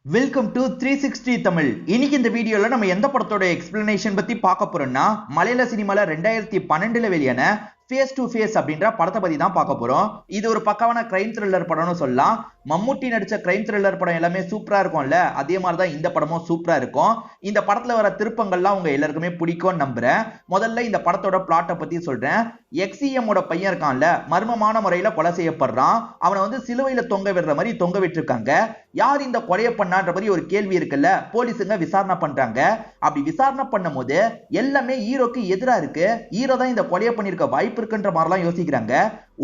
Welcome to 360 Tamil. இன்னைக்கு இந்த வீடியோல நம்ம எந்த படத்தோட எக்ஸ்பிளனேஷன் பத்தி பார்க்க போறோம்னா, மலையாள சினிமால 2012ல வெளியான ஃபேஸ் டு ஃபேஸ் அப்படின்ற படத்தை பத்தி தான் பார்க்க போறோம். இது ஒரு பக்காவான கிரைம் த்ரில்லர் படம்னு சொல்லலாம். மம்முட்டி நடிச்ச கிரைம் த்ரில்லர் படம் எல்லாமே சூப்பரா இருக்கும்ல, அதே மாதிரி தான் இந்த படமும் சூப்பரா இருக்கும். இந்த படத்துல வர திருப்பங்கள்லாம் உங்க எல்லாருக்குமே பிடிக்கும்னு நம்புறேன். முதல்ல இந்த படத்தோட பிளாட்டை பத்தி சொல்றேன். எக்ஸிஎம்மோட பையன் இருக்கான்ல, மர்மமான முறையில கொலை செய்யப்படுறான். அவனை வந்து சிலுவையில தொங்க விடுற மாதிரி தொங்க விட்டுருக்காங்க. யார் இந்த கொலையை பண்ணான்ற மாதிரி ஒரு கேள்வி இருக்குல்ல, போலீஸுங்க விசாரணை பண்றாங்க. அப்படி விசாரணை பண்ணும் போது எல்லாமே ஹீரோக்கு எதிரா இருக்கு. ஹீரோ தான் இந்த கொலையை பண்ணிருக்க வாய்ப்பு இருக்குன்ற மாதிரிலாம் யோசிக்கிறாங்க.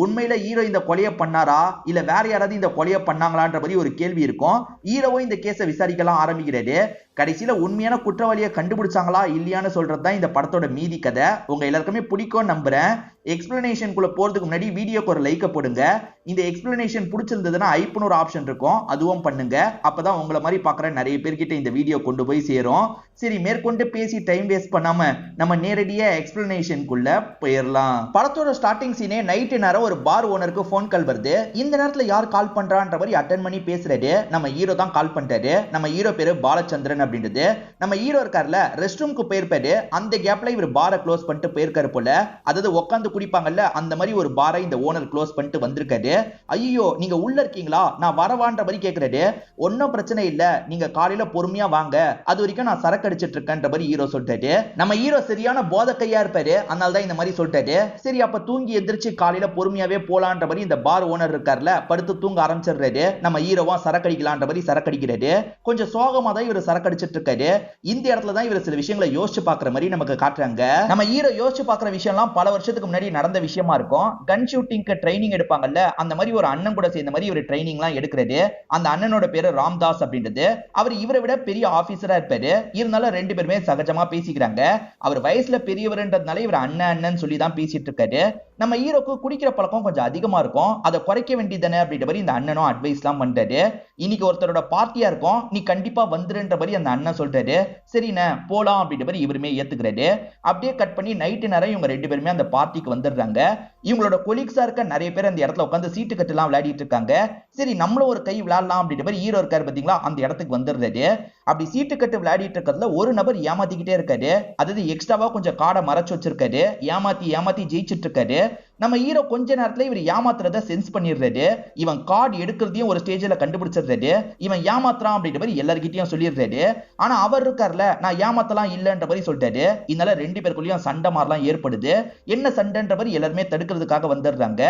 உண்மையில ஹீரோ இந்த கொலையை பண்ணாரா இல்ல வேற யாராவது இந்த கொலையை பண்ணாங்களான்ற மாதிரி ஒரு கேள்வி இருக்கும். ஹீரோவும் இந்த கேஸை விசாரிக்கலாம் ஆரம்பிக்கிறாரு. கடைசியில உண்மையான குற்றவாளியை கண்டுபிடிச்சாங்களா இல்லையான்னு சொல்றதுதான் இந்த படத்தோட மீதி கதை. உங்க எல்லாருக்குமே பிடிக்கும் நம்புறேன். எக்ஸ்பிளனேஷனுக்குள்ள போறதுக்கு முன்னாடி வீடியோக்கு ஒரு லைக் போடுங்க. இந்த எக்ஸ்பிளனேஷன் பிடிச்சிருந்ததுன்னா ஐப்னு ஒரு ஆப்ஷன் இருக்கும், அதுவும் பண்ணுங்க. அப்பதான் உங்களை மாதிரி பாக்குற நிறைய பேர்கிட்ட இந்த வீடியோ கொண்டு போய் சேரும். சரி, மேற்கொண்டு பேசி டைம் வேஸ்ட் பண்ணாம நம்ம நேரடியா எக்ஸ்பிளனேஷனுக்குள்ள போயிடலாம். படத்தோட ஸ்டார்டிங் சீனே நைட்டு நேரம் ஒரு பார் ஓனருக்கு போன் கால் வருது. இந்த நேரத்துல யார் கால் பண்றான்ற மாதிரி அட்டன் பண்ணி பேசுறாரு. நம்ம ஹீரோ தான் கால் பண்றாரு. நம்ம ஹீரோ பேரு பாலச்சந்திரன் அப்படின்றது. நம்ம ஹீரோ இருக்காருல, ரெஸ்ட் ரூமுக்கு போயிருப்பாரு. அந்த கேப்ல இவர் பாரை க்ளோஸ் பண்ணிட்டு போயிருக்காரு போல. அதாவது உட்காந்து குடிப்பாங்கல்ல, அந்த மாதிரி ஒரு பாரை இந்த ஓனர் க்ளோஸ் பண்ணிட்டு வந்திருக்காரு. ஐயோ, நீங்க உள்ள இருக்கீங்களா, நான் வரவான்ற மாதிரி கேக்குறாரு. ஒன்னும் பிரச்சனை இல்ல, நீங்க காலையில பொறுமையா வாங்க, அது வரைக்கும் நான் சரக்கு அடிச்சிட்டு இருக்கேன்ற மாதிரி ஹீரோ சொல்லிட்டாரு. நம்ம ஹீரோ சரியான போத கையா இருப்பாரு, அதனால தான் இந்த மாதிரி சொல்லிட்டாரு. சரி, அப்ப தூங்கி எந்திரிச்சு காலையில பொறுமையாவே போலான்ற மாதிரி இந்த பார் ஓனர் இருக்காருல, படுத்து தூங்க ஆரம்பிச்சிடுறாரு. நம்ம ஹீரோவா சரக்கு அடிக்கலான்ற மாதிரி சரக்கு அடிக்கிறாரு. கொஞ்சம் சோகமா தான் இவர் சரக்கு அடிச்சிட்டு இருக்காரு. இந்த இடத்துல தான் இவர் சில விஷயங்களை யோசிச்சு பாக்குற மாதிரி நமக்கு காட்டுறாங்க. நம்ம ஹீரோ யோசிச்சு பாக்குற விஷயம்லாம் பல வருஷத்துக்கு முன்னாடி நடந்த விஷயமா இருக்கும். கன் ஷூட்டிங்க்கு ட்ரைனிங் எடுப்பாங்கல்ல, அந்த மாதிரி ஒரு அண்ணன் கூட சேர்ந்த மாதிரி ஒரு ட்ரைனிங் எல்லாம் எடுக்கிறது. அந்த அண்ணனோட பேரு ராம்தாஸ் அப்படின்றது. அவர் இவரை விட பெரிய ஆபீசரா இருப்பாரு. இருந்தாலும் ரெண்டு பேருமே சகஜமா பேசிக்கிறாங்க. அவர் வயசுல பெரியவர்ன்றதுனால இவர் அண்ணன் அண்ணன் சொல்லி தான் பேசிட்டு இருக்காரு. நம்ம ஹீரோக்கு குடிக்கிற பழக்கம் கொஞ்சம் அதிகமா இருக்கும், அதை குறைக்க வேண்டியதானே அப்படின்ற மாதிரி இந்த அண்ணனும் அட்வைஸ் எல்லாம் பண்றாரு. இன்னைக்கு ஒருத்தரோட பார்ட்டியா இருக்கும், நீ கண்டிப்பா வந்துருன்ற மாதிரி அந்த அண்ணன் சொல்றாரு. சரிண்ணே போலாம் அப்படின்ற மாதிரி இவருமே ஏத்துக்கிறாரு. அப்படியே கட் பண்ணி நைட்டு நேரம் இவங்க ரெண்டு பேருமே அந்த பார்ட்டிக்கு வந்துடுறாங்க. இவங்களோட கொலீக்ஸா இருக்க நிறைய பேர் அந்த இடத்துல உட்காந்து சீட்டு கட்டு எல்லாம் விளையாடிட்டு இருக்காங்க. சரி, நம்மளும் ஒரு கை விளையாடலாம் அப்படின்ற மாதிரி ஹீரோ இருக்காரு பாத்தீங்களா, அந்த இடத்துக்கு வந்துடுறாரு. அப்படி சீட்டு கட்டு விளையாடிட்டு இருக்கிறதுல ஒரு நபர் ஏமாத்திக்கிட்டே இருக்காரு. அதாவது எக்ஸ்ட்ராவா கொஞ்சம் காடை மறைச்சு வச்சிருக்காரு. ஏமாத்தி ஏமாத்தி ஜெயிச்சிட்டு இருக்காரு. நம்ம ஹீரோ கொஞ்ச நேரத்துல இவர் ஏமாத்துறத சென்ஸ் பண்ணிடுறாரு. இவன் கார்டு எடுக்கிறதையும் ஒரு ஸ்டேஜ்ல கண்டுபிடிச்சிடுறாரு. இவன் ஏமாத்துறான் அப்படின்ற மாதிரி எல்லார்கிட்டயும் சொல்லிடுறாரு. ஆனா அவர் இருக்கார்ல, நான் ஏமாத்தலாம் இல்லன்ற மாதிரி சொல்லிட்டாரு. இதனால ரெண்டு பேருக்குள்ளயும் சண்டை மாதிரிலாம் ஏற்படுது. என்ன சண்டைன்ற மாதிரி எல்லாருமே தடுக்கிறதுக்காக வந்துடுறாங்க.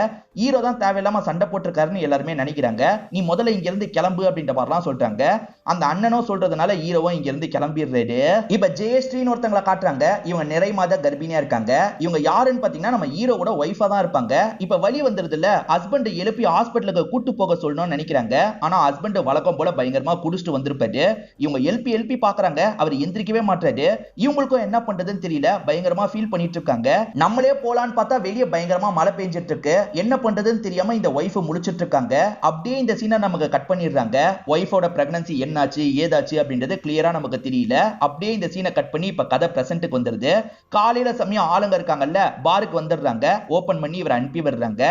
ஹீரோ தான் தேவையில்லாம சண்டை போட்டிருக்காருன்னு எல்லாருமே நினைக்கிறாங்க. நீ முதல்ல இங்க இருந்து கிளம்பு அப்படின்ற மாதிரிலாம் சொல்றாங்க. அந்த அண்ணனும் சொல்றதுனால ஹீரோவும் இங்க இருந்து கிளம்பிடுறாரு. இப்ப ஜெயஸ்ரீன்னு ஒருத்தங்களை காட்டுறாங்க. இவங்க நிறை மாத கர்ப்பிணியா இருக்காங்க. இவங்க யாருன்னு பாத்தீங்கன்னா நம்ம ஹீரோவோட ஒய்ஃபா தான் இருப்பாங்க. இப்ப வலி வந்துருது இல்ல, ஹஸ்பண்ட் எழுப்பி ஹாஸ்பிட்டலுக்கு கூட்டு போக சொல்லணும்னு நினைக்கிறாங்க. ஆனா ஹஸ்பண்ட் வழக்கம் போல பயங்கரமா குடிச்சிட்டு வந்திருப்பாரு. இவங்க எழுப்பி பாக்குறாங்க, அவர் எந்திரிக்கவே மாட்டாரு. இவங்களுக்கும் என்ன பண்றதுன்னு தெரியல, பயங்கரமா ஃபீல் பண்ணிட்டு இருக்காங்க. நம்மளே போலான்னு பார்த்தா வெளியே பயங்கரமா மழை பெஞ்சிட்டு இருக்கு. என்ன பண்றதுன்னு தெரியாம இந்த ஒய்ஃப் முழிச்சிட்டு இருக்காங்க. அப்படியே இந்த சீனை நமக்கு கட் பண்ணிடுறாங்க. ஒய்ஃபோட பிரெக்னன்சி என்னாச்சு ஏதாச்சு அப்படின்றது கிளியரா நமக்கு தெரியல. அப்படியே இந்த சீனை கட் பண்ணி இப்ப கதை பிரசன்ட்டுக்கு வந்துருது. காலையில சமயம் ஆளுங்க இருக்காங்கல்ல, பாருக்கு வந்துடுறாங்க. ஓபன் பண்ணி இவரை அனுப்பி விடுறாங்க.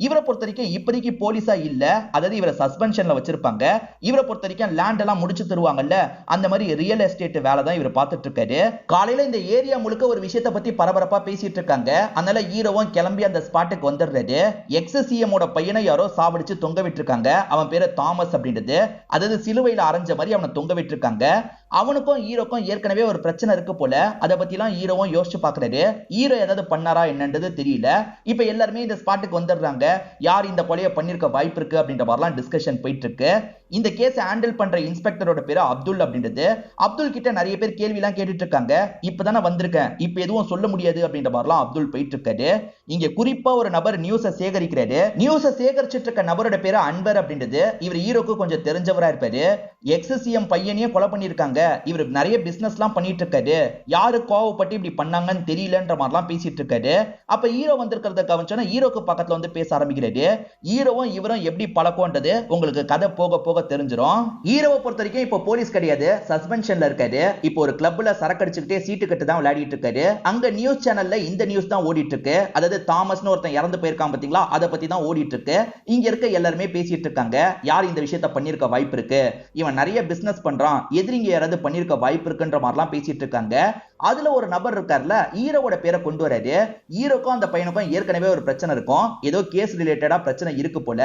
இவரை பொறுத்த வரைக்கும் இப்போதைக்கு போலீஸா இல்ல, அதாவது இவரை சஸ்பென்ஷன்ல வச்சிருப்பாங்க. இவரை பொறுத்த வரைக்கும் லேண்ட் எல்லாம் முடிச்சு தருவாங்கல்ல, அந்த மாதிரி ரியல் எஸ்டேட் வேலை தான் இவர் பார்த்துட்டு இருக்காரு. காலையில இந்த ஏரியா முழுக்க ஒரு விஷயத்தை பத்தி பரபரப்பா பேசிட்டு இருக்காங்க. அதனால ஹீரோவும் கிளம்பி அந்த ஸ்பாட்டுக்கு வந்துடுறாரு. எக்ஸிஎம்மோட பையனை யாரோ சாவடிச்சு தொங்க விட்டுருக்காங்க. அவன் பேரு தாமஸ் அப்படின்றது. அதாவது சிலுவையில அரைஞ்ச மாதிரி அவனை தொங்க விட்டுருக்காங்க. அவனுக்கும் ஹீரோக்கும் ஏற்கனவே ஒரு பிரச்சனை இருக்கு போல. அதை பத்தி எல்லாம் ஹீரோவும் யோசிச்சு பாக்குறாரு. ஹீரோ ஏதாவது பண்ணாரா என்னன்றது தெரியல. இப்ப எல்லாருமே இந்த ஸ்பாட்டுக்கு வந்துடுறாங்க. யார் இந்த கொலையை பண்ணிருக்க வாய்ப்பு இருக்கு அப்படின்ற மாதிரிலாம் டிஸ்கஷன் போயிட்டு இருக்கு. இந்த கேஸ் ஹேண்டில் பண்ற இன்ஸ்பெக்டரோட பேரு அப்துல் அப்படின்றது. அப்துல் கிட்ட நிறைய பேர் கேள்வி எல்லாம் கேட்டுட்டு இருக்காங்க. இப்பதானே வந்திருக்கேன், இப்ப எதுவும் சொல்ல முடியாது அப்படின்ற மாதிரிலாம் அப்துல் போயிட்டு இருக்காரு. இங்க குறிப்பா ஒரு நபர் நியூஸை சேகரிக்கிறாரு. நியூஸை சேகரிச்சிட்டு இருக்க நபரோட பேரு அன்பர் அப்படின்றது. இவர் ஹீரோக்கு கொஞ்சம் தெரிஞ்சவரா இருப்பாரு. எக்ஸிஎம் பையனையே கொலை பண்ணிருக்காங்க. காட்டுறாங்க இவர் நிறைய பிசினஸ் எல்லாம் பண்ணிட்டு இருக்காரு, யாரு கோவப்பட்டு இப்படி பண்ணாங்கன்னு தெரியலன்ற மாதிரிலாம் பேசிட்டு இருக்காரு. அப்ப ஹீரோ வந்திருக்கிறத கவனிச்சோன்னா ஹீரோக்கு பக்கத்துல வந்து பேச ஆரம்பிக்கிறாரு. ஹீரோவும் இவரும் எப்படி பழக்கம்ன்றது உங்களுக்கு கதை போக போக தெரிஞ்சிடும். ஹீரோவை பொறுத்த வரைக்கும் இப்போ போலீஸ் கிடையாது, சஸ்பென்ஷன்ல இருக்காரு. இப்போ ஒரு கிளப்ல சரக்கு அடிச்சுக்கிட்டே சீட்டு கட்டு தான் விளையாடிட்டு இருக்காரு. அங்க நியூஸ் சேனல்ல இந்த நியூஸ் தான் ஓடிட்டு இருக்கு. அதாவது தாமஸ்னு ஒருத்தன் இறந்து போயிருக்கான் பாத்தீங்களா, அதை பத்தி தான் ஓடிட்டு இருக்கு. இங்க இருக்க எல்லாருமே பேசிட்டு இருக்காங்க, யார் இந்த விஷயத்தை பண்ணிருக்க வாய்ப்பு இருக்கு, இவன் நிறைய பிசினஸ் பண்றான், எதிரிங்க யாராவது பண்ணிருக்க வாய்ப்பு இருக்குன்ற மாதிரிலாம் பேசிட்டு இருக்காங்க. அதுல ஒரு நபர் இருக்கார்ல, ஹீரோவோட பேரை கொண்டு வராரு. ஹீரோக்கும் அந்த பையனுக்கும் ஏற்கனவே ஒரு பிரச்சனை இருக்கும், ஏதோ கேஸ் ரிலேட்டடா பிரச்சனை இருக்கு போல.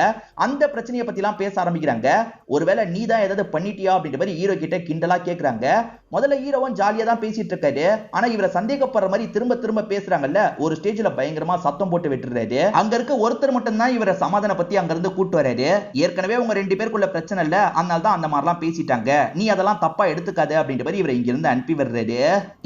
அந்த பிரச்சனையை பத்தி எல்லாம் பேச ஆரம்பிக்கிறாங்க. ஒருவேளை நீ தான் ஏதாவது பண்ணிட்டியா அப்படின்ற மாதிரி ஹீரோ கிட்ட கிண்டலா கேக்குறாங்க. முதல்ல ஹீரோவும் ஜாலியா தான் பேசிட்டு இருக்காரு. ஆனா இவரை சந்தேகப்படுற மாதிரி திரும்ப திரும்ப பேசுறாங்கல்ல, ஒரு ஸ்டேஜ்ல பயங்கரமா சத்தம் போட்டு விட்டுறாரு. அங்க இருக்க ஒருத்தர் மட்டும் தான் இவரை சமாதான பத்தி அங்க இருந்து கூட்டு வராரு. ஏற்கனவே உங்க ரெண்டு பேருக்குள்ள பிரச்சனை இல்ல, அதனால தான் அந்த மாதிரிலாம் பேசிட்டாங்க, நீ அதெல்லாம் தப்பா எடுத்துக்காத அப்படின்ற மாதிரி இவரை இங்க இருந்து அனுப்பி விடுறாரு.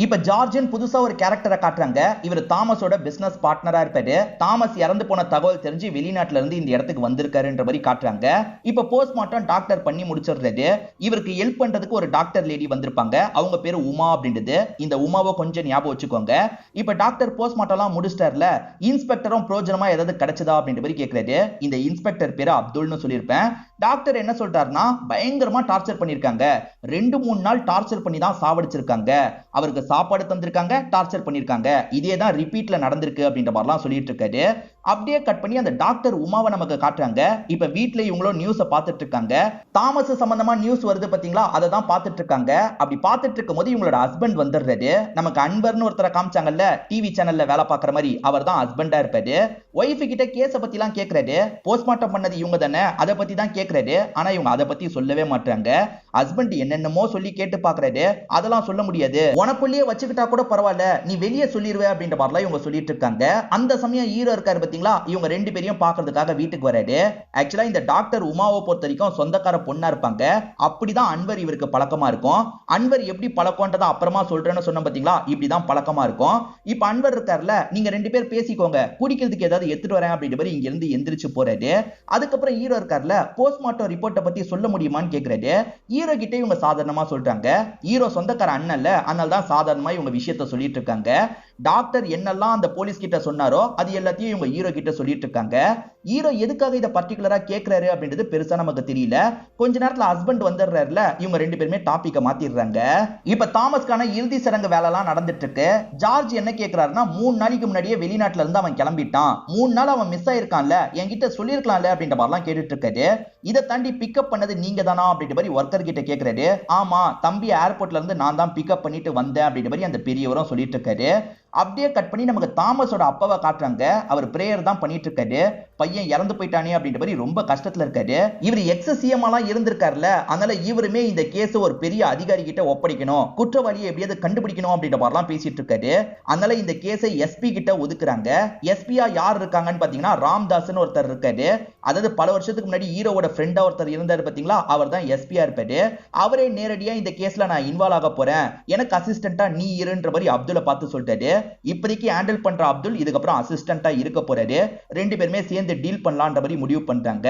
இப்ப ஜார்ஜின் புதுசா ஒரு கேரக்டரை காட்டுறாங்க. இவர் தாமஸோட பிசினஸ் பார்ட்னரா இருப்பாரு. தாமஸ் இறந்து போன தகவல் தெரிஞ்சு வெளிநாட்டுல இருந்து இந்த இடத்துக்கு வந்திருக்காருன்ற மாதிரி காட்டுறாங்க. இப்ப போஸ்ட்மார்ட்டம் டாக்டர் பண்ணி முடிச்சிடுறாரு. இவருக்கு ஹெல்ப் பண்றதுக்கு ஒரு டாக்டர் லேடி வந்திருப்பாங்க, அவங்க பேரு உமா அப்படின்றது. இந்த உமாவை கொஞ்சம் ஞாபகம் வச்சுக்கோங்க. இப்ப டாக்டர் போஸ்ட்மார்ட்டம் எல்லாம் முடிச்சிட்டார்ல, இன்ஸ்பெக்டரும் பிரோஜனமா ஏதாவது கிடைச்சதா அப்படின்ற மாதிரி கேட்கிறாரு. இந்த இன்ஸ்பெக்டர் பேரு அப்துல்னு சொல்லியிருப்பேன். டாக்டர் என்ன சொல்றாருன்னா, பயங்கரமா டார்ச்சர் பண்ணிருக்காங்க, 2-3 நாள் டார்ச்சர் பண்ணி தான் சாவடிச்சிருக்காங்க, அவருக்கு சாப்பாடு தந்திருக்காங்க, டார்ச்சர் பண்ணிருக்காங்க, இதே தான் ரிப்பீட்ல நடந்திருக்கு அப்படின்ற மாதிரிலாம் சொல்லிட்டு இருக்காரு. அப்படியே கட் பண்ணி அந்த டாக்டர் உமாவை நமக்கு காட்டுறாங்க. இப்ப வீட்ல இவங்களும் நியூஸ பார்த்துட்டு இருக்காங்க. தாமஸ் சம்பந்தமா நியூஸ் வருது பாத்தீங்களா, அதை தான் பார்த்துட்டு இருக்காங்க. அப்படி பார்த்துட்டு இருக்கும் போது இவங்களோட ஹஸ்பண்ட் வந்துடுறாரு. நமக்கு அன்பர்னு ஒருத்தரை காமிச்சாங்கல்ல, டிவி சேனல்ல வேலை பார்க்குற மாதிரி, அவர் தான் ஹஸ்பண்டா இருப்பாரு. ஒய்ஃப் கிட்ட கேஸ பத்தி எல்லாம் கேட்கிறாரு. போஸ்ட்மார்ட்டம் பண்ணது இவங்க தானே, அதை பத்தி தான் கேட்கிறாரு. ஆனா இவங்க அதை பத்தி சொல்லவே மாட்டாங்க. ஹஸ்பண்ட் என்னென்னமோ சொல்லி கேட்டு பாக்குறாரு, அதெல்லாம் சொல்ல முடியாது, உனக்குள்ளேயே வச்சுக்கிட்டா கூட பரவாயில்ல, நீ வெளியே சொல்லிடுவே அப்படின்ற மாதிரிலாம் இவங்க சொல்லிட்டு இருக்காங்க. அந்த சமயம் ஹீரோ இருக்காரு பாத்தீங்களா, இவங்க ரெண்டு பேரையும் பாக்குறதுக்காக வீட்டுக்கு வராரு. ஆக்சுவலா இந்த டாக்டர் உமாவை பொறுத்த வரைக்கும் சொந்தக்கார பொண்ணா இருப்பாங்க. அப்படிதான் அன்வர் இவருக்கு பழக்கமா இருக்கும். அன்வர் எப்படி பழக்கம்ன்றதை அப்புறமா சொல்றேன்னு சொன்ன பாத்தீங்களா, இப்படிதான் பழக்கமா இருக்கும். இப்ப அன்வர் இருக்காருல, நீங்க ரெண்டு பேர் பேசிக்கோங்க, குடிக்கிறதுக்கு ஏதாவது எடுத்துட்டு வரேன் அப்படின்ற மாதிரி இங்க இருந்து எந்திரிச்சு போறாரு. அதுக்கப்புறம் ஹீரோ இருக்காருல, போஸ்ட்மார்ட்டம் ரிப்போர்ட்டை பத்தி சொல்ல முடியுமான்னு கேக்குறாரு. ஹீரோ கிட்ட இவங்க சாதாரணமா சொல்றாங்க, ஹீரோ சொந்தக்கார அண்ணன்ல, அதனால தான் சாதாரணமா இவங்க விஷயத்த சொல்லிட்டு இருக்காங்க. டாக்டர் என்னெல்லாம் அந்த போலீஸ் கிட்ட சொன்னாரோ அது எல்லாத்தையும் இவங்க ஹீரோ கிட்ட சொல்லிட்டு இருக்காங்க. ஹீரோ எதுக்காக இதை பர்டிகுலரா கேட்கிறாரு அப்படின்றது பெருசா நமக்கு தெரியல. கொஞ்ச நேரத்துல ஹஸ்பண்ட் வந்துடுறாருல, இவங்க ரெண்டு பேருமே டாபிக்க மாத்திடுறாங்க. இப்ப தாமஸ்கான இறுதி சடங்கு வேலை எல்லாம் நடந்துட்டு இருக்கு. ஜார்ஜ் என்ன கேட்கிறாருன்னா, 3 நாளைக்கு முன்னாடியே வெளிநாட்டுல இருந்து அவன் கிளம்பிட்டான், 3 நாள் அவன் மிஸ் ஆயிருக்கான்ல, என்கிட்ட சொல்லிருக்கலாம்ல அப்படின்ற மாதிரிலாம் கேட்டுட்டு இருக்காரு. இதை தாண்டி பிக்கப் பண்ணது நீங்க தானா அப்படின்ற மாதிரி ஒர்க்கர் கிட்ட கேட்கிறாரு. ஆமா, தம்பி ஏர்போர்ட்ல இருந்து நான் தான் பிக்கப் பண்ணிட்டு வந்தேன் அப்படின்ற மாதிரி அந்த பெரியவரும் சொல்லிட்டு இருக்காரு. அப்படியே கட் பண்ணி நமக்கு தாமஸோட அப்பாவை காட்டுறாங்க. அவர் பிரேயர் தான் பண்ணிட்டு இருக்காரு. பையன் இறந்து போயிட்டானே அப்படின்ற மாதிரி ரொம்ப கஷ்டத்துல இருக்காரு. இவர் எக்ஸசிஎம் எல்லாம் இருந்திருக்காருல, அதனால இவருமே இந்த கேஸ் ஒரு பெரிய அதிகாரி கிட்ட ஒப்படைக்கணும், குற்றவாளியை எப்படியாவது கண்டுபிடிக்கணும் அப்படின்ற மாதிரிலாம் பேசிட்டு இருக்காரு. அதனால இந்த கேஸை எஸ்பி கிட்ட ஒதுக்குறாங்க. எஸ்பியா யார் இருக்காங்கன்னு பாத்தீங்கன்னா, ராம்தாஸ்னு ஒருத்தர் இருக்காரு. அதாவது பல வருஷத்துக்கு முன்னாடி ஹீரோவோட ஃப்ரெண்டா ஒருத்தர் இருந்தாரு பாத்தீங்களா, அவர் தான் எஸ்பியா இருப்பாரு. அவரே நேரடியா இந்த கேஸ்ல நான் இன்வால்வ் ஆக போறேன், எனக்கு அசிஸ்டன்டா நீ இருன்ற மாதிரி அப்துல்ல பார்த்து சொல்லிட்டாரு. இப்போதைக்கு ஹேண்டில் பண்ற அப்துல் இதுக்கப்புறம் அசிஸ்டன்டா இருக்க போறாரு. ரெண்டு பேருமே சேர்ந்து டீல் பண்ணலான்ற மாதிரி முடிவு பண்றாங்க.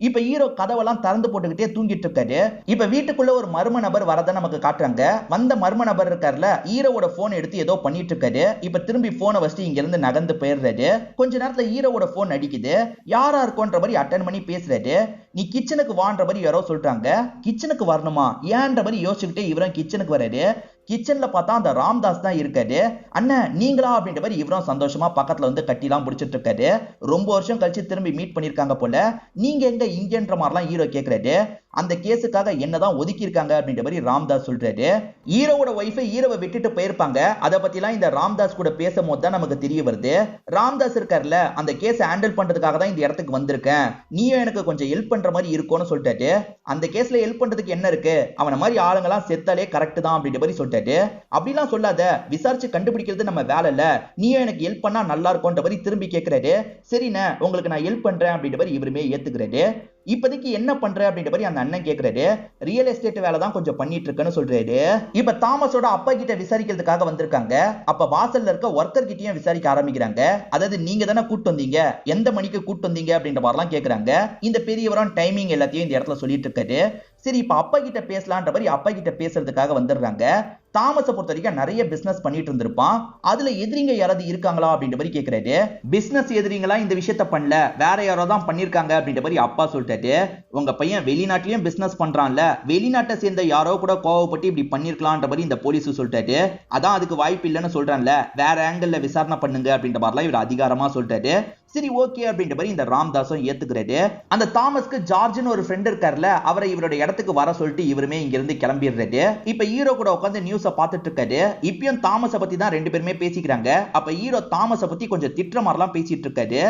இப்ப ஹீரோ கதவெல்லாம் திறந்து போட்டுக்கிட்டே தூங்கிட்டு இருக்காரு. இப்ப வீட்டுக்குள்ள ஒரு மர்ம நபர் வரத நமக்கு காட்டுறாங்க. வந்த மர்ம நபர் இருக்காருல, ஹீரோவோட போன் எடுத்து ஏதோ பண்ணிட்டு இருக்காரு. இப்ப திரும்பி போனை வச்சுட்டு இங்க இருந்து நகர்ந்து போயிடுறாரு. கொஞ்ச நேரத்துல ஹீரோவோட போன் அடிக்குது. யாரா இருக்கும்ன்ற மாதிரி அட்டன் பண்ணி பேசுறாரு. நீ கிச்சனுக்கு வான்ற மாதிரி யாரோ சொல்றாங்க. கிச்சனுக்கு வரணுமா ஏன்ற மாதிரி யோசிச்சுக்கிட்டே இவரும் கிச்சனுக்கு வராரு. கிச்சன்ல பார்த்தா அந்த ராம்தாஸ் தான் இருக்காரு. அண்ணன் நீங்களா அப்படின்ற மாதிரி இவரும் சந்தோஷமா பக்கத்துல வந்து கட்டிலாம் பிடிச்சிட்டு இருக்காரு. ரொம்ப வருஷம் கழிச்சு திரும்பி மீட் பண்ணிருக்காங்க போல. நீங்க எங்க இங்கன்ற மாதிரிலாம் ஹீரோ கேக்குறாரு. அந்த கேஸுக்காக என்னதான் ஒதுக்கி இருக்காங்க அப்படின்ற மாதிரி ராம்தாஸ் சொல்றாரு. ஹீரோவோட ஒய்ஃபை ஹீரோவை விட்டுட்டு போயிருப்பாங்க. அதை பத்திலாம் இந்த ராம்தாஸ் கூட பேசும்போது தான் நமக்கு தெரிய வருது. ராம்தாஸ் இருக்காருல, அந்த கேஸை ஹேண்டில் பண்றதுக்காக தான் இந்த இடத்துக்கு வந்திருக்கேன், நீயும் எனக்கு கொஞ்சம் ஹெல்ப் பண்ற மாதிரி இருக்கும்னு சொல்லிட்டாரு. அந்த கேஸ்ல ஹெல்ப் பண்றதுக்கு என்ன இருக்கு, அவன மாதிரி ஆளுங்கெல்லாம் செத்தாலே கரெக்ட் தான் அப்படின்ற மாதிரி சொல்லிட்டாரு. அப்படிலாம் சொல்லாத, விசாரிச்சு கண்டுபிடிக்கிறது நம்ம வேலை இல்ல, நீயும் எனக்கு ஹெல்ப் பண்ணா நல்லா இருக்கும்ன்ற மாதிரி திரும்பி கேட்கிறாரு. சரிண்ணே உங்களுக்கு நான் ஹெல்ப் பண்றேன் அப்படின்ற மாதிரி இவருமே ஏத்துக்கிறாரு. இப்போதைக்கு என்ன பண்ற அப்படின்ற மாதிரி அந்த அண்ணன் கேக்குறாரு. ரியல் எஸ்டேட் வேலை தான் கொஞ்சம் பண்ணிட்டு இருக்கேன்னு சொல்றாரு. இப்ப தாமஸோட அப்பா கிட்ட விசாரிக்கிறதுக்காக வந்திருக்காங்க. அப்ப வாசல்ல இருக்க ஒர்க்கர் கிட்டயும் விசாரிக்க ஆரம்பிக்கிறாங்க. அதாவது நீங்க தானே கூட்டு வந்தீங்க, எந்த மணிக்கு கூட்டு வந்தீங்க அப்படின்ற மாதிரிலாம் கேக்குறாங்க. இந்த பெரியவரும் டைமிங் எல்லாத்தையும் இந்த இடத்துல சொல்லிட்டு இருக்காரு. சரி, இப்ப அப்பா கிட்ட பேசலான்ற மாதிரி அப்பா கிட்ட பேசுறதுக்காக வந்துடுறாங்க. தாமஸை பொறுத்த வரைக்கும் நிறைய பிசினஸ் பண்ணிட்டு இருந்திருப்பான். அதுல எதிரிங்க யாராவது இருக்காங்களா அப்படின்ற மாதிரி கேக்குறாரு. பிசினஸ் எதிரிங்களா இந்த விஷயத்த பண்ணல, வேற யாரோ தான் பண்ணிருக்காங்க அப்படின்ற மாதிரி அப்பா சொல்லிட்டாரு. உங்க பையன் வெளிநாட்டிலயும் பிசினஸ் பண்றான்ல, வெளிநாட்டை சேர்ந்த யாரோ கூட கோவப்பட்டு இப்படி பண்ணிருக்கலாம்ன்ற மாதிரி இந்த போலீஸ் சொல்லிட்டாரு. அதான் அதுக்கு வாய்ப்பு இல்லைன்னு சொல்றான்ல, வேற ஆங்கிள் விசாரணை பண்ணுங்க அப்படின்ற மாதிரிலாம் இவர் அதிகாரமா சொல்லிட்டாரு. சரி, ஓகே அப்படின்ற மாதிரி இந்த ராம்தாஸும் ஏத்துக்கிறாரு. அந்த தாமஸ்க்கு ஜார்ஜ்னு ஒரு ஃப்ரெண்ட் இருக்கார்ல, அவரை இவரோட இடத்துக்கு வர சொல்லிட்டு இவருமே இங்க இருந்து கிளம்பிடுறாரு. இப்ப ஹீரோ கூட உட்காந்து நியூஸ பார்த்துட்டு இருக்காரு. இப்பயும் தாமஸை பத்தி தான் ரெண்டு பேருமே பேசிக்கிறாங்க. அப்ப ஹீரோ தாமஸை பத்தி கொஞ்சம் திட்டுற மாதிரிலாம் பேசிட்டு இருக்காரு.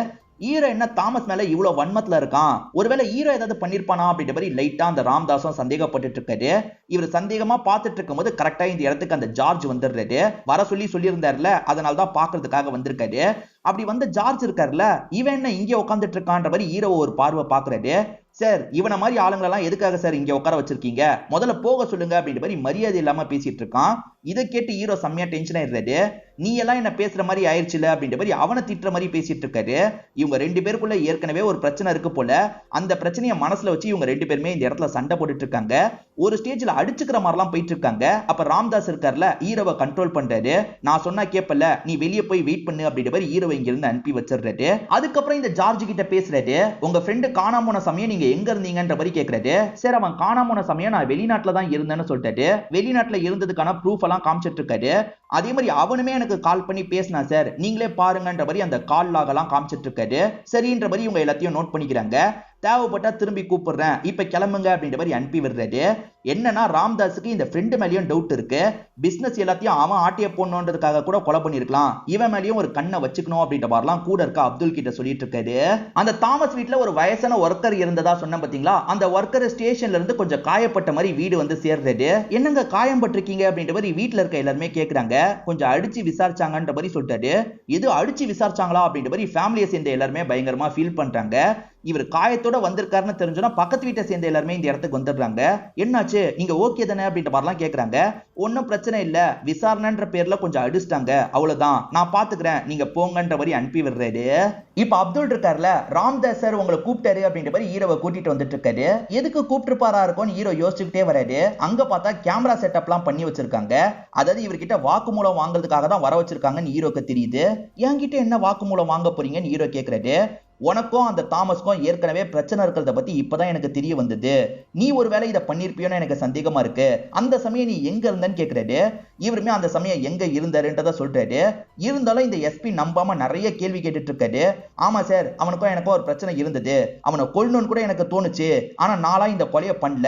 ஹீரோ என்ன தாமஸ் மேல இவ்வளவு வன்மத்துல இருக்கான், ஒருவேளை ஹீரோ ஏதாவது பண்ணிருப்பானா அப்படின்ற மாதிரி லைட்டா அந்த ராம்தாஸும் சந்தேகப்பட்டு இருக்காரு. இவர் சந்தேகமா பார்த்துட்டு இருக்கும் போது கரெக்டா இந்த இடத்துக்கு அந்த ஜார்ஜ் வந்துடுறாரு. வர சொல்லியிருந்தாருல, அதனாலதான் பாக்குறதுக்காக வந்திருக்காரு. அப்படி வந்து ஜார்ஜ் இருக்காருல்ல, இவன் என்ன இங்க உட்காந்துட்டு இருக்கான்ற மாதிரி ஹீரோ ஒரு பார்வை பாக்குறாரு. சார், இவனை மாதிரி ஆளுங்களெல்லாம் எதுக்காக சார் இங்க உட்கார வச்சிருக்கீங்க, முதல்ல போக சொல்லுங்க அப்படின்ற மாதிரி மரியாதை இல்லாம பேசிட்டு இருக்கான். இதை கேட்டு ஹீரோ செம்மையா டென்ஷன் ஆயிடுறாரு. நீ எல்லாம் என்ன பேசுற மாதிரி ஆயிடுச்சுல அப்படின்ற மாதிரி அவனை திட்டுற மாதிரி பேசிட்டு இருக்காரு. இவங்க ரெண்டு பேருக்குள்ள ஏற்கனவே ஒரு பிரச்சனை இருக்கு போல. அந்த பிரச்சனையை மனசுல வச்சு இவங்க ரெண்டு பேருமே இந்த இடத்துல சண்டை போட்டுட்டு இருக்காங்க. ஒரு ஸ்டேஜ்ல அடிச்சுக்கிற மாதிரிலாம் போயிட்டு இருக்காங்க. அப்ப ராம்தாஸ் இருக்கார்ல, ஹீரோவை கண்ட்ரோல் பண்றாரு. நான் சொன்னா கேப்பல, நீ வெளியே போய் வெயிட் பண்ணு அப்படின்ற மாதிரி ஹீரோவை இங்க இருந்து அனுப்பி வச்சிடுறாரு. அதுக்கப்புறம் இந்த ஜார்ஜ் கிட்ட பேசுறாரு. உங்க ஃப்ரெண்டு காணாம போன சமயம் நீங்க எங்க இருந்தீங்கன்ற மாதிரி கேக்குறாரு. சரி, அவன் காணாம போன சமயம் நான் வெளிநாட்டுல தான் இருந்தேன்னு சொல்லிட்டாரு. வெளிநாட்டுல இருந்ததுக்கான ப்ரூஃப் எல்லாம் காமிச்சிட்டு இருக்காரு. அதே மாதிரி அவனுமே எனக்கு கால் பண்ணி பேசினா சார், நீங்களே பாருங்கன்ற மாதிரி அந்த கால் லாக் எல்லாம் காமிச்சிட்டு இருக்காரு. சரின்ற மாதிரி இவங்க எல்லாத்தையும் நோட் பண்ணிக்கிறாங்க. தேவைப்பட்டா திரும்பி கூப்பிடுறேன், இப்ப கிளம்புங்க அப்படின்ற மாதிரி அனுப்பி விடுறாரு. என்னன்னா ராம்தாஸுக்கு இந்த ஃப்ரெண்டு மேலயும் டவுட் இருக்கு. பிசினஸ் எல்லாத்தையும் அவன் ஆட்டிய போடணுன்றதுக்காக கூட கொலை பண்ணிருக்கலாம், இவன் மேலயும் ஒரு கண்ணை வச்சுக்கணும் அப்படின்ற மாதிரிலாம் கூட இருக்க அப்துல் கிட்ட சொல்லிட்டு இருக்காரு. அந்த தாமஸ் வீட்டுல ஒரு வயசான ஒர்க்கர் இருந்ததா சொன்ன பாத்தீங்களா, அந்த ஒர்க்கர் ஸ்டேஷன்ல இருந்து கொஞ்சம் காயப்பட்ட மாதிரி வீடு வந்து சேர்றாரு. என்னங்க காயம் பட்டிருக்கீங்க அப்படின்ற மாதிரி வீட்டுல இருக்க எல்லாருமே கேக்குறாங்க. கொஞ்சம் அடிச்சு விசாரிச்சாங்கன்ற மாதிரி சொல்லிட்டாரு. இது அடிச்சு விசாரிச்சாங்களா அப்படின்ற மாதிரி ஃபேமிலியை சேர்ந்த எல்லாருமே பயங்கரமா ஃபீல் பண்றாங்க. இவர் காயத்தோட வந்திருக்காருன்னு தெரிஞ்சோன்னா பக்கத்து வீட்டை சேர்ந்த எல்லாருமே இந்த இடத்துக்கு வந்துடுறாங்க. என்னாச்சு, நீங்க ஓகே தானே அப்படின்ற மாதிரிலாம் கேக்குறாங்க. ஒன்னும் பிரச்சனை இல்ல, விசாரணைன்ற பேர்ல கொஞ்சம் அடிச்சிட்டாங்க, அவ்வளவுதான், நான் பாத்துக்கிறேன், நீங்க போங்கன்ற மாதிரி அனுப்பி விடுறாரு. இப்ப அப்துல் இருக்காருல, ராம்தாஸ் சார் உங்களை கூப்பிட்டாரு அப்படின்ற மாதிரி ஹீரோவை கூட்டிட்டு வந்துட்டு இருக்காரு. எதுக்கு கூப்பிட்டுருப்பாரா இருக்கும்னு ஹீரோ யோசிச்சுக்கிட்டே வராரு. அங்க பார்த்தா கேமரா செட்டப் எல்லாம் பண்ணி வச்சிருக்காங்க. அதாவது இவர்கிட்ட வாக்குமூலம் வாங்குறதுக்காக தான் வர வச்சிருக்காங்கன்னு ஹீரோக்கு தெரியுது. என்கிட்ட என்ன வாக்குமூலம் வாங்க போறீங்கன்னு ஹீரோ கேக்குறாரு. உனக்கும் அந்த தாமஸ்க்கும் ஏற்கனவே பிரச்சனை இருக்கிறத பத்தி இப்பதான் எனக்கு தெரிய வந்தது, நீ ஒருவேளை இதை பண்ணிருப்பியோன்னு எனக்கு சந்தேகமா இருக்கு, அந்த சமயம் நீ எங்க இருந்தன்னு கேக்குறாரு. இவருமே அந்த சமயம் எங்க இருந்தாருன்றத சொல்றாரு. இருந்தாலும் இந்த எஸ்பி நம்பாம நிறைய கேள்வி கேட்டுட்டு இருக்காரு. ஆமா சார், அவனுக்கும் எனக்கும் ஒரு பிரச்சனை இருந்தது, அவனை கொல்லணும்னு கூட எனக்கு தோணுச்சு, ஆனா நாளா இந்த கொலையை பண்ணல,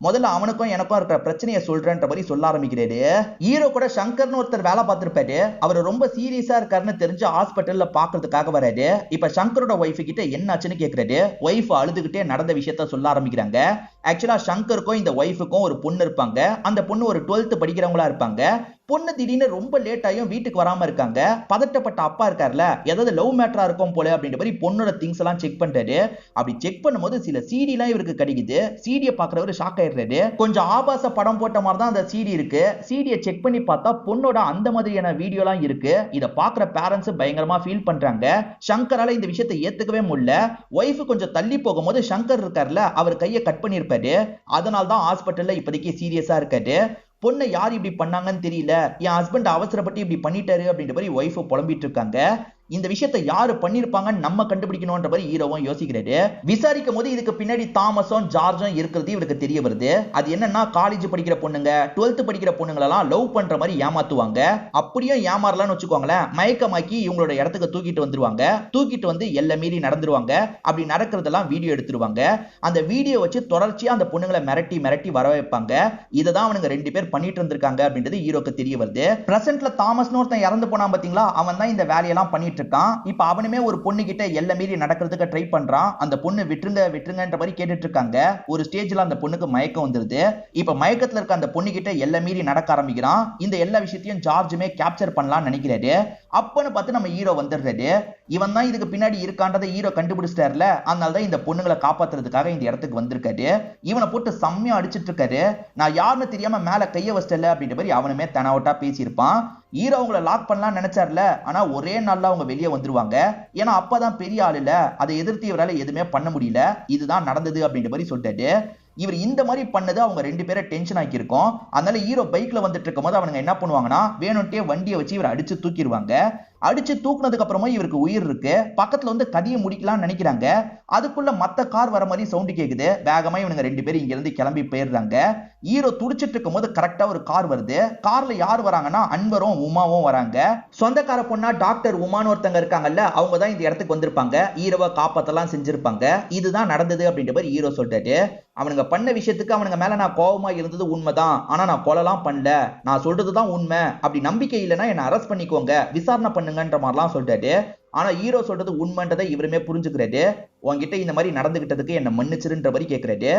முதல்ல அவனுக்கும் எனக்கும் இருக்கிற பிரச்சனையை சொல்றேன்ற மாதிரி சொல்ல ஆரம்பிக்கிறாரு. ஹீரோ கூட சங்கர்னு ஒருத்தர் வேலை பார்த்திருப்பாரு. அவர் ரொம்ப சீரியஸா இருக்காருன்னு தெரிஞ்சு ஹாஸ்பிட்டல்ல பாக்குறதுக்காக வராரு. இப்ப சங்கரோட ஒய்ஃப் கிட்ட என்னாச்சுன்னு கேக்குறாரு. ஒய்ஃப் அழுதுகிட்டே நடந்த விஷயத்த சொல்ல ஆரம்பிக்கிறாங்க. ஆக்சுவலா சங்கருக்கும் இந்த ஒய்ஃபுக்கும் ஒரு பொண்ணு இருப்பாங்க. அந்த பொண்ணு ஒரு 12th படிக்கிறவங்களா இருப்பாங்க. பொண்ணு திடீர்னு ரொம்ப லேட் ஆயும் வீட்டுக்கு வராம இருக்காங்க. பதட்டப்பட்ட அப்பா இருக்காருல, ஏதாவது லவ் மேட்டரா இருக்கும் போல அப்படின்ற மாதிரி பொண்ணோட திங்ஸ் எல்லாம் செக் பண்றாரு. அப்படி செக் பண்ணும்போது சில சிடி எல்லாம் இவருக்கு கிடைக்குது. சிடியை பாக்குறவரு ஷாக் ஆயிடுறாரு. கொஞ்சம் ஆபாச படம் போட்ட மாதிரி தான் அந்த சிடி இருக்கு. சிடியை செக் பண்ணி பார்த்தா பொண்ணோட அந்த மாதிரியான வீடியோ எல்லாம் இருக்கு. இதை பாக்குற பேரண்ட்ஸ் பயங்கரமா ஃபீல் பண்றாங்க. சங்கரால இந்த விஷயத்தை ஏத்துக்கவே முடியல. ஒய்ஃப் கொஞ்சம் தள்ளி போகும்போது சங்கர் இருக்காருல, அவர் கையை கட் பண்ணிருப்பாரு. அதனால தான் ஹாஸ்பிட்டல்ல இப்போதைக்கு சீரியஸா இருக்காரு. பொண்ணை யார் இப்படி பண்ணாங்கன்னு தெரியல, என் ஹஸ்பண்ட் அவசரப்பட்டு இப்படி பண்ணிட்டாரு அப்படின்ற மாதிரி ஒய்ஃப் புலம்பிட்டு இருக்காங்க. இந்த விஷயத்தை யாரு பண்ணிருப்பாங்கன்னு நம்ம கண்டுபிடிக்கணும்ன்ற மாதிரி ஹீரோவும் யோசிக்கிறாரு. விசாரிக்கும் போது இதுக்கு பின்னாடி தாமஸும் ஜார்ஜும் இருக்கிறது இவருக்கு தெரிய வருது. அது என்னன்னா, காலேஜ் படிக்கிற பொண்ணுங்க 12th படிக்கிற பொண்ணுங்களெல்லாம் லவ் பண்ற மாதிரி ஏமாத்துவாங்க. அப்படியும் ஏமாறலாம்னு வச்சுக்கோங்களேன், மயக்கமாக்கி இவங்களோட இடத்துக்கு தூக்கிட்டு வந்துருவாங்க. தூக்கிட்டு வந்து எல்லை மீறி நடந்துருவாங்க. அப்படி நடக்கிறதெல்லாம் வீடியோ எடுத்துருவாங்க. அந்த வீடியோ வச்சு தொடர்ச்சியா அந்த பொண்ணுங்களை மிரட்டி மிரட்டி வர வைப்பாங்க. இதை தான் அவனுங்க ரெண்டு பேர் பண்ணிட்டு இருந்திருக்காங்க அப்படின்றது ஹீரோக்கு தெரிய வருது. பிரசன்ட்ல தாமஸ்னு ஒருத்தன் இறந்து போனா பாத்தீங்களா, அவன் தான் இந்த வேலையெல்லாம் பண்ணிட்டு பண்ணிட்டு இருக்கான். இப்ப அவனுமே ஒரு பொண்ணு கிட்ட எல்லை மீறி நடக்கிறதுக்கு ட்ரை பண்றான். அந்த பொண்ணு விட்டுருங்க விட்டுருங்கன்ற மாதிரி கேட்டுட்டு இருக்காங்க. ஒரு ஸ்டேஜ்ல அந்த பொண்ணுக்கு மயக்கம் வந்துருது. இப்ப மயக்கத்துல இருக்க அந்த பொண்ணு கிட்ட எல்லை மீறி நடக்க ஆரம்பிக்கிறான். இந்த எல்லா விஷயத்தையும் ஜார்ஜுமே கேப்சர் பண்ணலாம்னு நினைக்கிறாரு. அப்பன்னு பார்த்து நம்ம ஹீரோ வந்துடுறாரு. இவன் தான் இதுக்கு பின்னாடி இருக்கான்றதை ஹீரோ கண்டுபிடிச்சிட்டாருல, அதனாலதான் இந்த பொண்ணுங்களை காப்பாத்துறதுக்காக இந்த இடத்துக்கு வந்திருக்காரு. இவனை போட்டு செம்மையா அடிச்சிட்டு இருக்காரு. நான் யாருன்னு தெரியாம மேல கைய வச்சிட்டல அப்படின்ற மாதிரி அவனுமே தனவட்டா பேசியிருப்பான். ஹீரோ அவங்கள லாக் பண்ணலாம் நினைச்சார்ல, ஆனா ஒரே நாள்ல அவங்க வெளியே வந்துருவாங்க. ஏன்னா அப்பதான் பெரிய ஆள் இல்ல, அதை எதிர்த்து இவரால எதுவுமே பண்ண முடியல. இதுதான் நடந்தது அப்படின்ற மாதிரி சொல்லிட்டாரு. இவர் இந்த மாதிரி பண்ணது அவங்க ரெண்டு பேரை டென்ஷன் ஆக்கி இருக்கும். அதனால ஹீரோ பைக்ல வந்துட்டு இருக்கும் போது அவனுங்க என்ன பண்ணுவாங்கன்னா, வேணும்ட்டே வண்டியை வச்சு இவரை அடிச்சு தூக்கிடுவாங்க. அடிச்சு தூக்குனதுக்கு அப்புறமா இவருக்கு உயிர் இருக்கு. பக்கத்துல வந்து கதையை முடிக்கலாம்னு நினைக்கிறாங்க. அதுக்குள்ள மத்த கார் வர மாதிரி சவுண்ட் கேக்குது. வேகமா இவனுங்க ரெண்டு பேரும் இங்க இருந்து கிளம்பி போயிடுறாங்க. ஹீரோ துடிச்சிட்டு இருக்கும் போது கரெக்டா ஒரு கார் வருது. கார்ல யார் வராங்கன்னா அன்வரும் உமாவும் வராங்க. சொந்தக்கார பொண்ணா டாக்டர் உமான்னு ஒருத்தங்க இருக்காங்கல்ல, அவங்க தான் இந்த இடத்துக்கு வந்திருப்பாங்க. ஹீரோவை காப்பாத்தலாம் செஞ்சிருப்பாங்க. இதுதான் நடந்தது அப்படின்ற மாதிரி ஹீரோ சொல்லிட்டாரு. அவனுங்க பண்ண விஷயத்துக்கு அவனுங்க மேல நான் கோபமா இருந்தது உண்மைதான், ஆனா நான் கொலைலாம் பண்ணல, நான் சொல்றதுதான் உண்மை, அப்படி நம்பிக்கை இல்லைன்னா என்ன அரெஸ்ட் பண்ணிக்கோங்க, விசாரணை பண்ணுங்கன்ற மாதிரிலாம் சொல்லிட்டாரு. ஆனா ஹீரோ சொல்றது உண்மைன்றதை இவருமே புரிஞ்சுக்கிறாரு. உன்கிட்ட இந்த மாதிரி நடந்துகிட்டதுக்கு என்ன மன்னிச்சிருன்ற மாதிரி கேட்கிறாரு.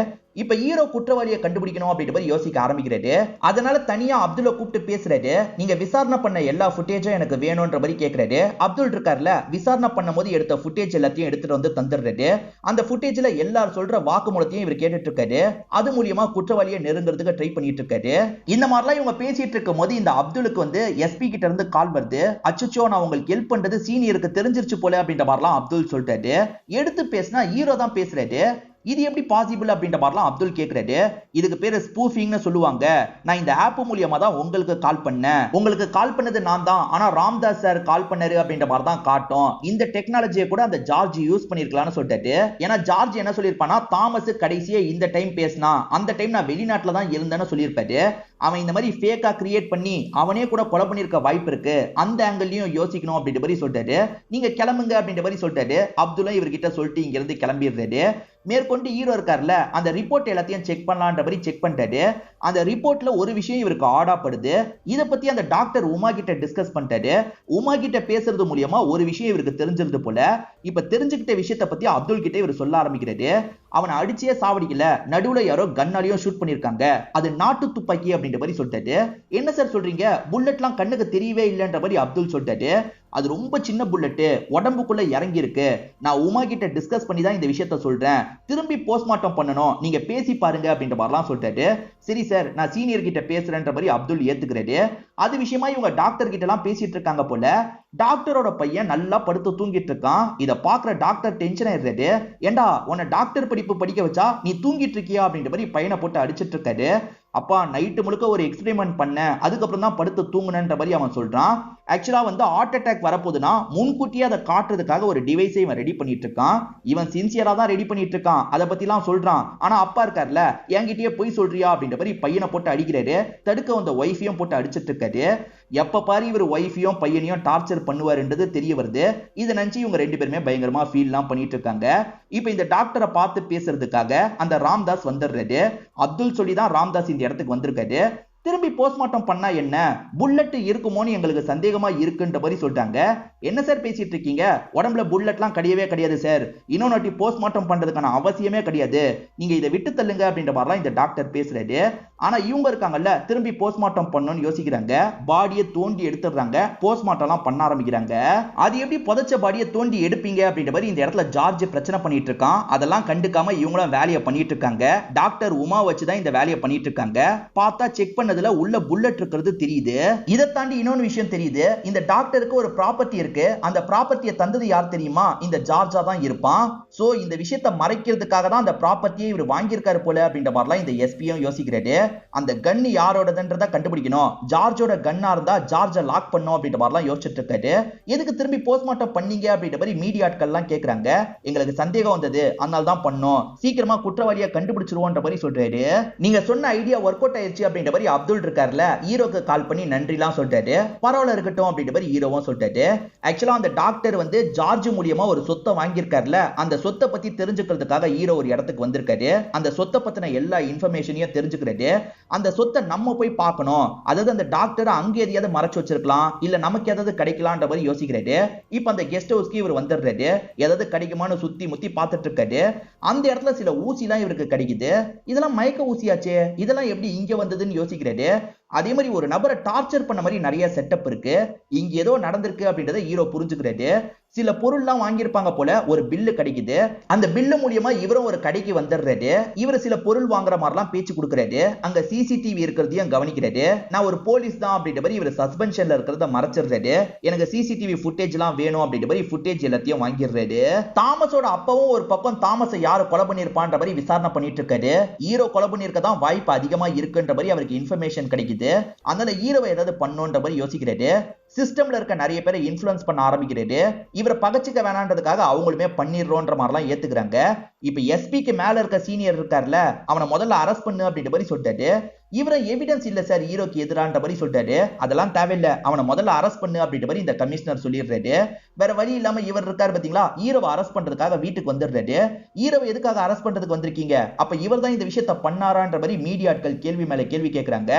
இப்ப ஹீரோ குற்றவாளியை கண்டுபிடிக்கணும் அப்படின்ற மாதிரி யோசிக்க ஆரம்பிக்கிறாரு. அதனால தனியா அப்துல்ல கூப்பிட்டு பேசுறாரு. நீங்க விசாரணை பண்ண எல்லா ஃபுட்டேஜும் எனக்கு வேணும்ன்ற மாதிரி கேட்கிறாரு. அப்துல் இருக்கார்ல, விசாரணை பண்ணும் போது எடுத்த ஃபுட்டேஜ் எல்லாத்தையும் எடுத்துட்டு வந்து தந்துடுறாரு. அந்த ஃபுட்டேஜ்ல எல்லாரும் சொல்ற வாக்குமூலத்தையும் இவர் கேட்டுட்டு இருக்காரு. அது மூலியமா குற்றவாளியை நெருங்கிறதுக்கு ட்ரை பண்ணிட்டு இருக்காரு. இந்த மாதிரிலாம் இவங்க பேசிட்டு இருக்கும் போது இந்த அப்துலுக்கு வந்து எஸ்பி கிட்ட இருந்து கால் வருது. அச்சோ, நான் உங்களுக்கு ஹெல்ப் பண்றது சீனியருக்கு தெரிஞ்சிருச்சு போல அப்படின்ற மாதிரிலாம் அப்துல் சொல்லிட்டாரு. எடுத்து பேசினா ஹீரோ தான் பேசுறாரு. இது எப்படி பாசிபிள் அப்படின்ற மாதிரிலாம் அப்துல் கேட்கிறாரு. இதுக்கு பேரு ஸ்பூஃபிங்னு சொல்லுவாங்க. நான் இந்த ஆப் மூலியமா தான் உங்களுக்கு கால் பண்ணேன். உங்களுக்கு கால் பண்ணது நான் தான், ஆனா ராம்தாஸ் சார் கால் பண்ணாரு அப்படின்ற மாதிரி தான் காட்டும். இந்த டெக்னாலஜியை கூட அந்த ஜார்ஜ் யூஸ் பண்ணிருக்கலாம்னு சொல்லிட்டாரு. ஏன்னா ஜார்ஜ் என்ன சொல்லிருப்பானா, தாமஸ் கடைசியே இந்த டைம் பேசினா, அந்த டைம் நான் வெளிநாட்டுல தான் இருந்தேன்னு சொல்லியிருப்பாரு. அவன் இந்த மாதிரி ஃபேக்கா கிரியேட் பண்ணி அவனே கூட கொலை பண்ணிருக்க வாய்ப்பு இருக்கு. அந்த ஆங்கிள்லயும் யோசிக்கணும் அப்படின்ற மாதிரி சொல்லிட்டாரு. நீங்க கிளம்புங்க அப்படின்ற மாதிரி சொல்லிட்டாரு. அப்துல்லா இவர்கிட்ட சொல்லிட்டு இங்க இருந்து கிளம்பிடுறாரு. மேற்கொண்டு ஹீரோ இருக்கார்ல, அந்த ரிப்போர்ட் எல்லாத்தையும் செக் பண்ணலான்ற மாதிரி செக் பண்ணிட்டாரு. அந்த ரிப்போர்ட்ல ஒரு விஷயம் இவருக்கு ஆடாப்படுது. இத பத்தி அந்த டாக்டர் உமா கிட்ட டிஸ்கஸ் பண்ணிட்டாரு. உமா கிட்ட பேசுறது மூலியமா ஒரு விஷயம் இவருக்கு தெரிஞ்சிருது போல. இப்ப தெரிஞ்சுக்கிட்ட விஷயத்தை பத்தி அப்துல் கிட்ட இவர் சொல்ல ஆரம்பிக்கிறாரு. அவனை அடிச்சே சாவடிக்கல, நடுவுல யாரோ கன்னாலையும் ஷூட் பண்ணிருக்காங்க, அது நாட்டு துப்பாக்கி அப்படின்ற மாதிரி சொல்லிட்டாரு. என்ன சார் சொல்றீங்க, புல்லட்லாம் கண்ணுக்கு தெரியவே இல்லைன்ற மாதிரி அப்துல் சொல்லிட்டாரு. அது ரொம்ப சின்ன புல்லட், உடம்புக்குள்ள இறங்கி இருக்கு. நான் உமா கிட்ட டிஸ்கஸ் பண்ணி தான் இந்த விஷயத்த சொல்றேன். திரும்பி போஸ்ட்மார்ட்டம் பண்ணணும், நீங்க பேசி பாருங்க அப்படின்ற மாதிரிலாம் சொல்லிட்டாரு. சரி சார், நான் சீனியர் கிட்ட பேசுறேன்ற மாதிரி அப்துல் ஏத்துக்கிறாரு. அது விஷயமா இவங்க டாக்டர் கிட்ட எல்லாம் பேசிட்டு இருக்காங்க போல. டாக்டரோட பையன் நல்லா படுத்து தூங்கிட்டு இருக்கான். இத பாக்குற டாக்டர் டென்ஷன் ஆயிடுறாரு. ஏண்டா, உன்னை டாக்டர் படிப்பு படிக்க வச்சா நீ தூங்கிட்டு இருக்கியா அப்படின்ற மாதிரி பையனை போட்டு அடிச்சிட்டு இருக்காரு. அப்பா, நைட்டு முழுக்க ஒரு எக்ஸ்பெரிமெண்ட் பண்ண, அதுக்கப்புறம் தான் படுத்து தூங்குனன்ற மாதிரி அவன் சொல்றான். ஆக்சுவலா வந்து ஹார்ட் அட்டாக் வரப்போகுதுன்னா முன்கூட்டியே அதை காட்டுறதுக்காக ஒரு டிவைஸை இவன் ரெடி பண்ணிட்டு இருக்கான். இவன் சின்சியரா தான் ரெடி பண்ணிட்டு இருக்கான், அதை பத்தி எல்லாம் சொல்றான். ஆனா அப்பா இருக்கார்ல, என்கிட்டயே போய் சொல்றியா அப்படின்ற மாதிரி பையனை போட்டு அடிக்கிறாரு. தடுக்க வந்த ஒய்ஃபையும் போட்டு அடிச்சிட்டு இருக்காரு. எப்ப பாரு இவர் ஒய்ஃபையும் பையனையும் டார்ச்சர் பண்ணுவாருன்றது தெரிய வருது. இதை நினைச்சு இவங்க ரெண்டு பேருமே பயங்கரமா ஃபீல்லாம் பண்ணிட்டு இருக்காங்க. இப்ப இந்த டாக்டரை பார்த்து பேசுறதுக்காக அந்த ராம்தாஸ் வந்துடுறாரு. அப்துல் சொல்லி தான் ராம்தாஸ் இந்த இடத்துக்கு வந்திருக்காரு. திரும்பி போஸ்ட்மார்ட்டம் பண்ணா என்ன, புல்லட் இருக்குமோன்னு எங்களுக்கு சந்தேகமா இருக்குன்ற மாதிரி சொல்லிட்டாங்க. என்ன சார் பேசிட்டு இருக்கீங்க, உடம்புல புல்லட்லாம் கிடையவே கிடையாது சார், இன்னொரு போஸ்ட்மார்ட்டம் பண்றதுக்கான அவசியமே கிடையாது, நீங்க இதை விட்டு தள்ளுங்க அப்படின்ற மாதிரிலாம் இந்த டாக்டர் பேசுறாரு. ஆனா இவங்க இருக்காங்கல்ல, திரும்பி போஸ்ட்மார்ட்டம் பண்ணணும்னு யோசிக்கிறாங்க. பாடியை தோண்டி எடுத்துடுறாங்க, போஸ்ட்மார்ட்டம்லாம் பண்ண ஆரம்பிக்கிறாங்க. அது எப்படி புதைச்ச பாடியை தோண்டி எடுப்பீங்க அப்படின்ற மாதிரி இந்த இடத்துல ஜார்ஜ் பிரச்சனை பண்ணிட்டு இருக்கான். அதெல்லாம் கண்டுக்காம இவங்களும் வேலையை பண்ணிட்டு இருக்காங்க. டாக்டர் உமா வச்சுதான் இந்த வேலையை பண்ணிட்டு இருக்காங்க. பார்த்தா செக் பண்ணதுல உள்ள புல்லட் இருக்கிறது தெரியுது. இதை தாண்டி இன்னொரு விஷயம் தெரியுது. இந்த டாக்டருக்கு ஒரு ப்ராப்பர்ட்டி இருக்கு. அந்த ப்ராப்பர்ட்டியை தந்தது யார் தெரியுமா, இந்த ஜார்ஜா தான் இருப்பான். சோ இந்த விஷயத்தை மறைக்கிறதுக்காக தான் அந்த ப்ராப்பர்ட்டியை இவர் வாங்கியிருக்காரு போல அப்படின்ற மாதிரிலாம் இந்த எஸ்பியும் யோசிக்கிறாரு. அந்த கன் யாரோடதுன்றத கண்டுபிடிக்கணும். ஜார்ஜோட கன்னா இருந்தா ஜார்ஜை லாக் பண்ணும் அப்படின்ற மாதிரிலாம் யோசிச்சுட்டு இருக்காரு. எதுக்கு திரும்பி போஸ்ட்மார்ட்டம் பண்ணீங்க அப்படின்ற மாதிரி மீடியாட்கள் எல்லாம் கேக்குறாங்க. எங்களுக்கு சந்தேகம் வந்தது, அதனால தான் பண்ணோம், சீக்கிரமா குற்றவாளியை கண்டுபிடிச்சிருவோன்ற மாதிரி சொல்றாரு. நீங்க சொன்ன ஐடியா ஒர்க் அவுட் ஆயிடுச்சு அப்படின்ற மாதிரி அப்துல் இருக்கார்ல, ஹீரோக்கு கால் பண்ணி நன்றிலாம் சொல்லிட்டாரு. பரவாயில்ல இருக்கட்டும் அப்படின்ற மாதிரி ஹீரோவும் சொல்லிட்டாரு. ஆக்சுவலா அந்த டாக்டர் வந்து ஜார்ஜ் மூலியமா ஒரு சொத்தை வாங்கியிருக்காருல, அந்த சொத்தை பத்தி தெரிஞ்சுக்கிறதுக்காக ஹீரோ ஒரு இடத்துக்கு வந்திருக்காரு. அந்த சொத்தை பத்தின எல்லா இன்ஃபர்மேஷனையும் தெரிஞ்சுக்கிறாரு. அந்த சொத்தை நம்ம போய் பார்க்கணும், அதாவது அந்த டாக்டர் அங்க எதையாவது மறைச்சு வச்சிருக்கலாம், இல்ல நமக்கு ஏதாவது கிடைக்கலான்ற மாதிரி யோசிக்கிறாரு. இப்ப அந்த கெஸ்ட் ஹவுஸ்க்கு இவர் வந்துடுறாரு. ஏதாவது கிடைக்குமான்னு சுத்தி முத்தி பார்த்துட்டு இருக்காரு. அந்த இடத்துல சில ஊசி எல்லாம் இவருக்கு கிடைக்குது. இதெல்லாம் மயக்க ஊசியாச்சே, இதெல்லாம் எப்படி இங்க வந்ததுன்னு யோசிக்கிறாரு. அதே மாதிரி ஒரு நபரை டார்ச்சர் பண்ண மாதிரி நிறைய செட்டப் இருக்கு. இங்க ஏதோ நடந்திருக்கு அப்படின்றத ஹீரோ புரிஞ்சுக்கிறாரு. சில பொருள்லாம் வாங்கியிருப்பாங்க போல, ஒரு பில்லு கிடைக்குது. அந்த பில்லு மூலியமா இவரும் ஒரு கடைக்கு வந்துடுறாரு. இவர் சில பொருள் வாங்குற மாதிரிலாம் பேச்சு கொடுக்குறாரு. அங்க சிசிடிவி இருக்கிறதையும் கவனிக்கிறாரு. நான் ஒரு போலீஸ் தான் அப்படின்ற மாதிரி இவர் சஸ்பென்ஷன்ல இருக்கிறத மறைச்சிடுறாரு. எனக்கு சிசிடிவி ஃபுட்டேஜ் எல்லாம் வேணும் அப்படின்ற மாதிரி ஃபுட்டேஜ் எல்லாத்தையும் வாங்கிடுறாரு. தாமஸோட அப்பாவும் ஒரு பக்கம் தாமஸை யாரு கொலை பண்ணிருப்பான்ற மாதிரி விசாரணை பண்ணிட்டு இருக்காரு. ஹீரோ கொலை பண்ணிருக்க தான் வாய்ப்பு அதிகமா இருக்குன்ற மாதிரி அவருக்கு இன்ஃபர்மேஷன் கிடைக்குது. அதனால ஹீரோவை ஏதாவது பண்ணுன்ற மாதிரி யோசிக்கிறாரு. சிஸ்டம்ல இருக்க நிறைய பேரை இன்ஃப்ளூயன்ஸ் பண்ண ஆரம்பிக்கிறாரு. இவரை பகச்சிக்க வேணான்றதுக்காக அவங்களுமே பண்ணிடுறோன்ற மாதிரிலாம் ஏத்துக்கிறாங்க. இப்ப எஸ்பிக்கு மேல இருக்க சீனியர் இருக்கார்ல, அவனை முதல்ல அரெஸ்ட் பண்ணு அப்படின்ற மாதிரி சொல்லிட்டாரு. இவரை எவிடன்ஸ் இல்ல சார் ஹீரோக்கு எதிரான்ற மாதிரி சொல்லிட்டாரு. அதெல்லாம் தேவையில்லை, அவனை முதல்ல அரெஸ்ட் பண்ணு அப்படின்ற மாதிரி இந்த கமிஷனர் சொல்லிடுறாரு. வேற வழி இல்லாம இவர் இருக்காரு பாத்தீங்களா, ஹீரோவை அரெஸ்ட் பண்றதுக்காக வீட்டுக்கு வந்துடுறாரு. ஹீரோவை எதுக்காக அரெஸ்ட் பண்றதுக்கு வந்திருக்கீங்க, அப்ப இவர் தான் இந்த விஷயத்த பண்ணாரான்ற மாதிரி மீடியாட்கள் கேள்வி மேல கேள்வி கேட்கறாங்க.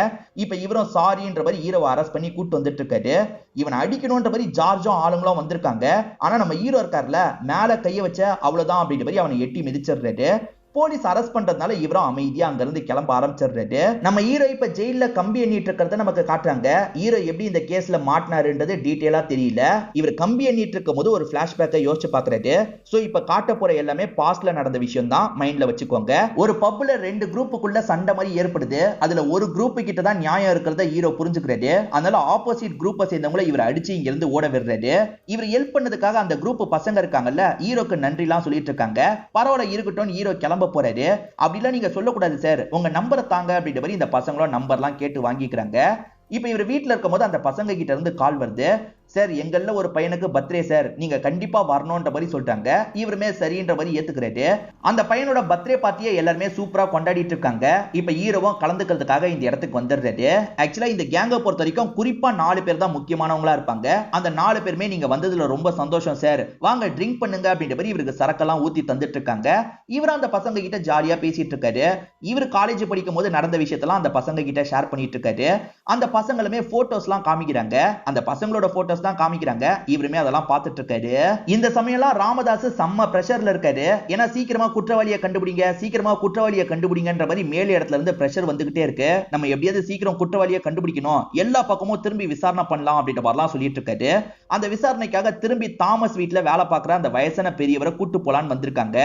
இப்ப இவரும் சாரின்ற மாதிரி ஹீரோவை அரெஸ்ட் பண்ணி கூட்டு வந்துட்டு இருக்காரு. இவனை அடிக்கணும்ன்ற மாதிரி ஜார்ஜும் ஆளுங்களும் வந்திருக்காங்க. ஆனா நம்ம ஹீரோ இருக்கார்ல, மேல கைய வச்ச அவ்வளவுதான் அப்படின்ற மாதிரி அவனை எட்டி மிதிச்சிடுறாரு. போலீஸ் அரெஸ்ட் பண்றதுனால இவரும் அமைதியா அங்க இருந்து கிளம்ப ஆரம்பிச்சிடுறாரு. நம்ம ஹீரோ இப்ப ஜெயில கம்பி எண்ணிட்டு இருக்கிறத நமக்கு காட்டுறாங்க. ஹீரோ எப்படி இந்த கேஸ்ல மாட்டினாருன்றது டீடைலா தெரியல. இவர் கம்பி எண்ணிட்டு இருக்கும் போது ஒரு பிளாஷ்பேக்கை யோசிச்சு பாக்குறாரு. சோ இப்ப காட்ட போற எல்லாமே பாஸ்ட்ல நடந்த விஷயம் தான், மைண்ட்ல வச்சுக்கோங்க. ஒரு பப்ல ரெண்டு குரூப்புக்குள்ள சண்டை மாதிரி ஏற்படுது. அதுல ஒரு குரூப் கிட்ட தான் நியாயம் இருக்கிறத ஹீரோ புரிஞ்சுக்கிறாரு. அதனால ஆப்போசிட் குரூப்பை சேர்ந்தவங்களை இவர் அடிச்சு இங்க இருந்து ஓட விடுறாரு. இவர் ஹெல்ப் பண்ணதுக்காக அந்த குரூப் பசங்க இருக்காங்கல்ல, ஹீரோக்கு நன்றி எல்லாம் சொல்லிட்டு இருக்காங்க. பரவாயில்ல இருக்கட்டும், ஹீரோ கிளம்ப போறாரு. அப்படிலாம் நீங்க சொல்லக்கூடாது சார், உங்க நம்பரை தாங்க அப்படின்ற மாதிரி இந்த பசங்களும் நம்பர்லாம் கேட்டு வாங்கிக்கிறாங்க. இப்ப இவர் வீட்டுல இருக்கும் போது அந்த பசங்க கிட்ட இருந்து கால் வருது. சார் எங்கள்ல ஒரு பையனுக்கு பர்த்டே சார், நீங்க கண்டிப்பா வரணும்ன்ற மாதிரி சொல்லிட்டாங்க. இவருமே சரின்ற மாதிரி ஏத்துக்கிறாரு. அந்த பையனோட பர்த்டே பார்ட்டியை எல்லாருமே சூப்பரா கொண்டாடிட்டு இருக்காங்க. இப்ப ஹீரோவும் கலந்துக்கிறதுக்காக இந்த இடத்துக்கு வந்துடுறாரு. ஆக்சுவலா இந்த கேங்கை பொறுத்த வரைக்கும் குறிப்பா 4 பேர் தான் முக்கியமானவங்களா இருப்பாங்க. அந்த 4 பேருமே நீங்க வந்ததுல ரொம்ப சந்தோஷம் சார், வாங்க ட்ரிங்க் பண்ணுங்க அப்படின்ற மாதிரி இவருக்கு சரக்கெல்லாம் ஊத்தி தந்துட்டு இருக்காங்க. இவர் அந்த பசங்க கிட்ட ஜாலியா பேசிட்டு இருக்காரு. இவர் காலேஜ் படிக்கும் போது நடந்த விஷயத்தெல்லாம் அந்த பசங்க கிட்ட ஷேர் பண்ணிட்டு இருக்காரு. அந்த பசங்களுமே போட்டோஸ் எல்லாம் காமிக்கிறாங்க. அந்த பசங்களோட போட்டோஸ் தான் காமிக்கிறாங்க. இவருமே அதெல்லாம் பார்த்துட்டு இருக்காரு. இந்த சமயம்லாம் ராமதாஸ் செம்ம பிரஷர்ல இருக்காரு. ஏன்னா சீக்கிரமா குற்றவாளியை கண்டுபிடிங்க, சீக்கிரமா குற்றவாளியை கண்டுபிடிங்கன்ற மாதிரி மேல் இடத்துல இருந்து பிரஷர் வந்துகிட்டே இருக்கு. நம்ம எப்படியாவது சீக்கிரம் குற்றவாளியை கண்டுபிடிக்கணும், எல்லா பக்கமும் திரும்பி விசாரணை பண்ணலாம் அப்படின்ற மாதிரிலாம் சொல்லிட்டு இருக்காரு. அந்த விசாரணைக்காக திரும்பி தாமஸ் வீட்டுல வேலை பார்க்குற அந்த வயசான பெரியவரை கூட்டு போலான்னு வந்திருக்காங்க.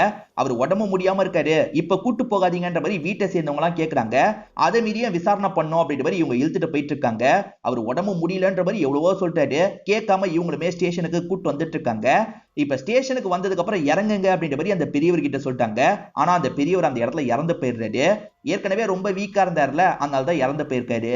அவர் உடம்பு முடியாம இருக்காரு, இப்ப கூட்டு போகாதீங்கன்ற மாதிரி வீட்டை சேர்ந்தவங்க எல்லாம் கேட்கறாங்க. அதை மீறிய விசாரணை பண்ணும் அப்படின்ற மாதிரி இவங்க இழுத்துட்டு போயிட்டு இருக்காங்க. அவர் உடம்பு முடியலன்ற மாதிரி எவ்வளவோ சொல்லிட்டாரு. கேட்காம இவங்களுமே ஸ்டேஷனுக்கு கூட்டு வந்துட்டு இருக்காங்க. இப்ப ஸ்டேஷனுக்கு வந்ததுக்கு அப்புறம் இறங்குங்க அப்படின்ற மாதிரி அந்த பெரியவர் கிட்ட சொல்லிட்டாங்க. ஆனா அந்த பெரியவர் அந்த இடத்துல இறந்து போயிடுறாரு. ஏற்கனவே ரொம்ப வீக்கா இருந்தார்ல, அதனால தான் இறந்து போயிருக்காரு.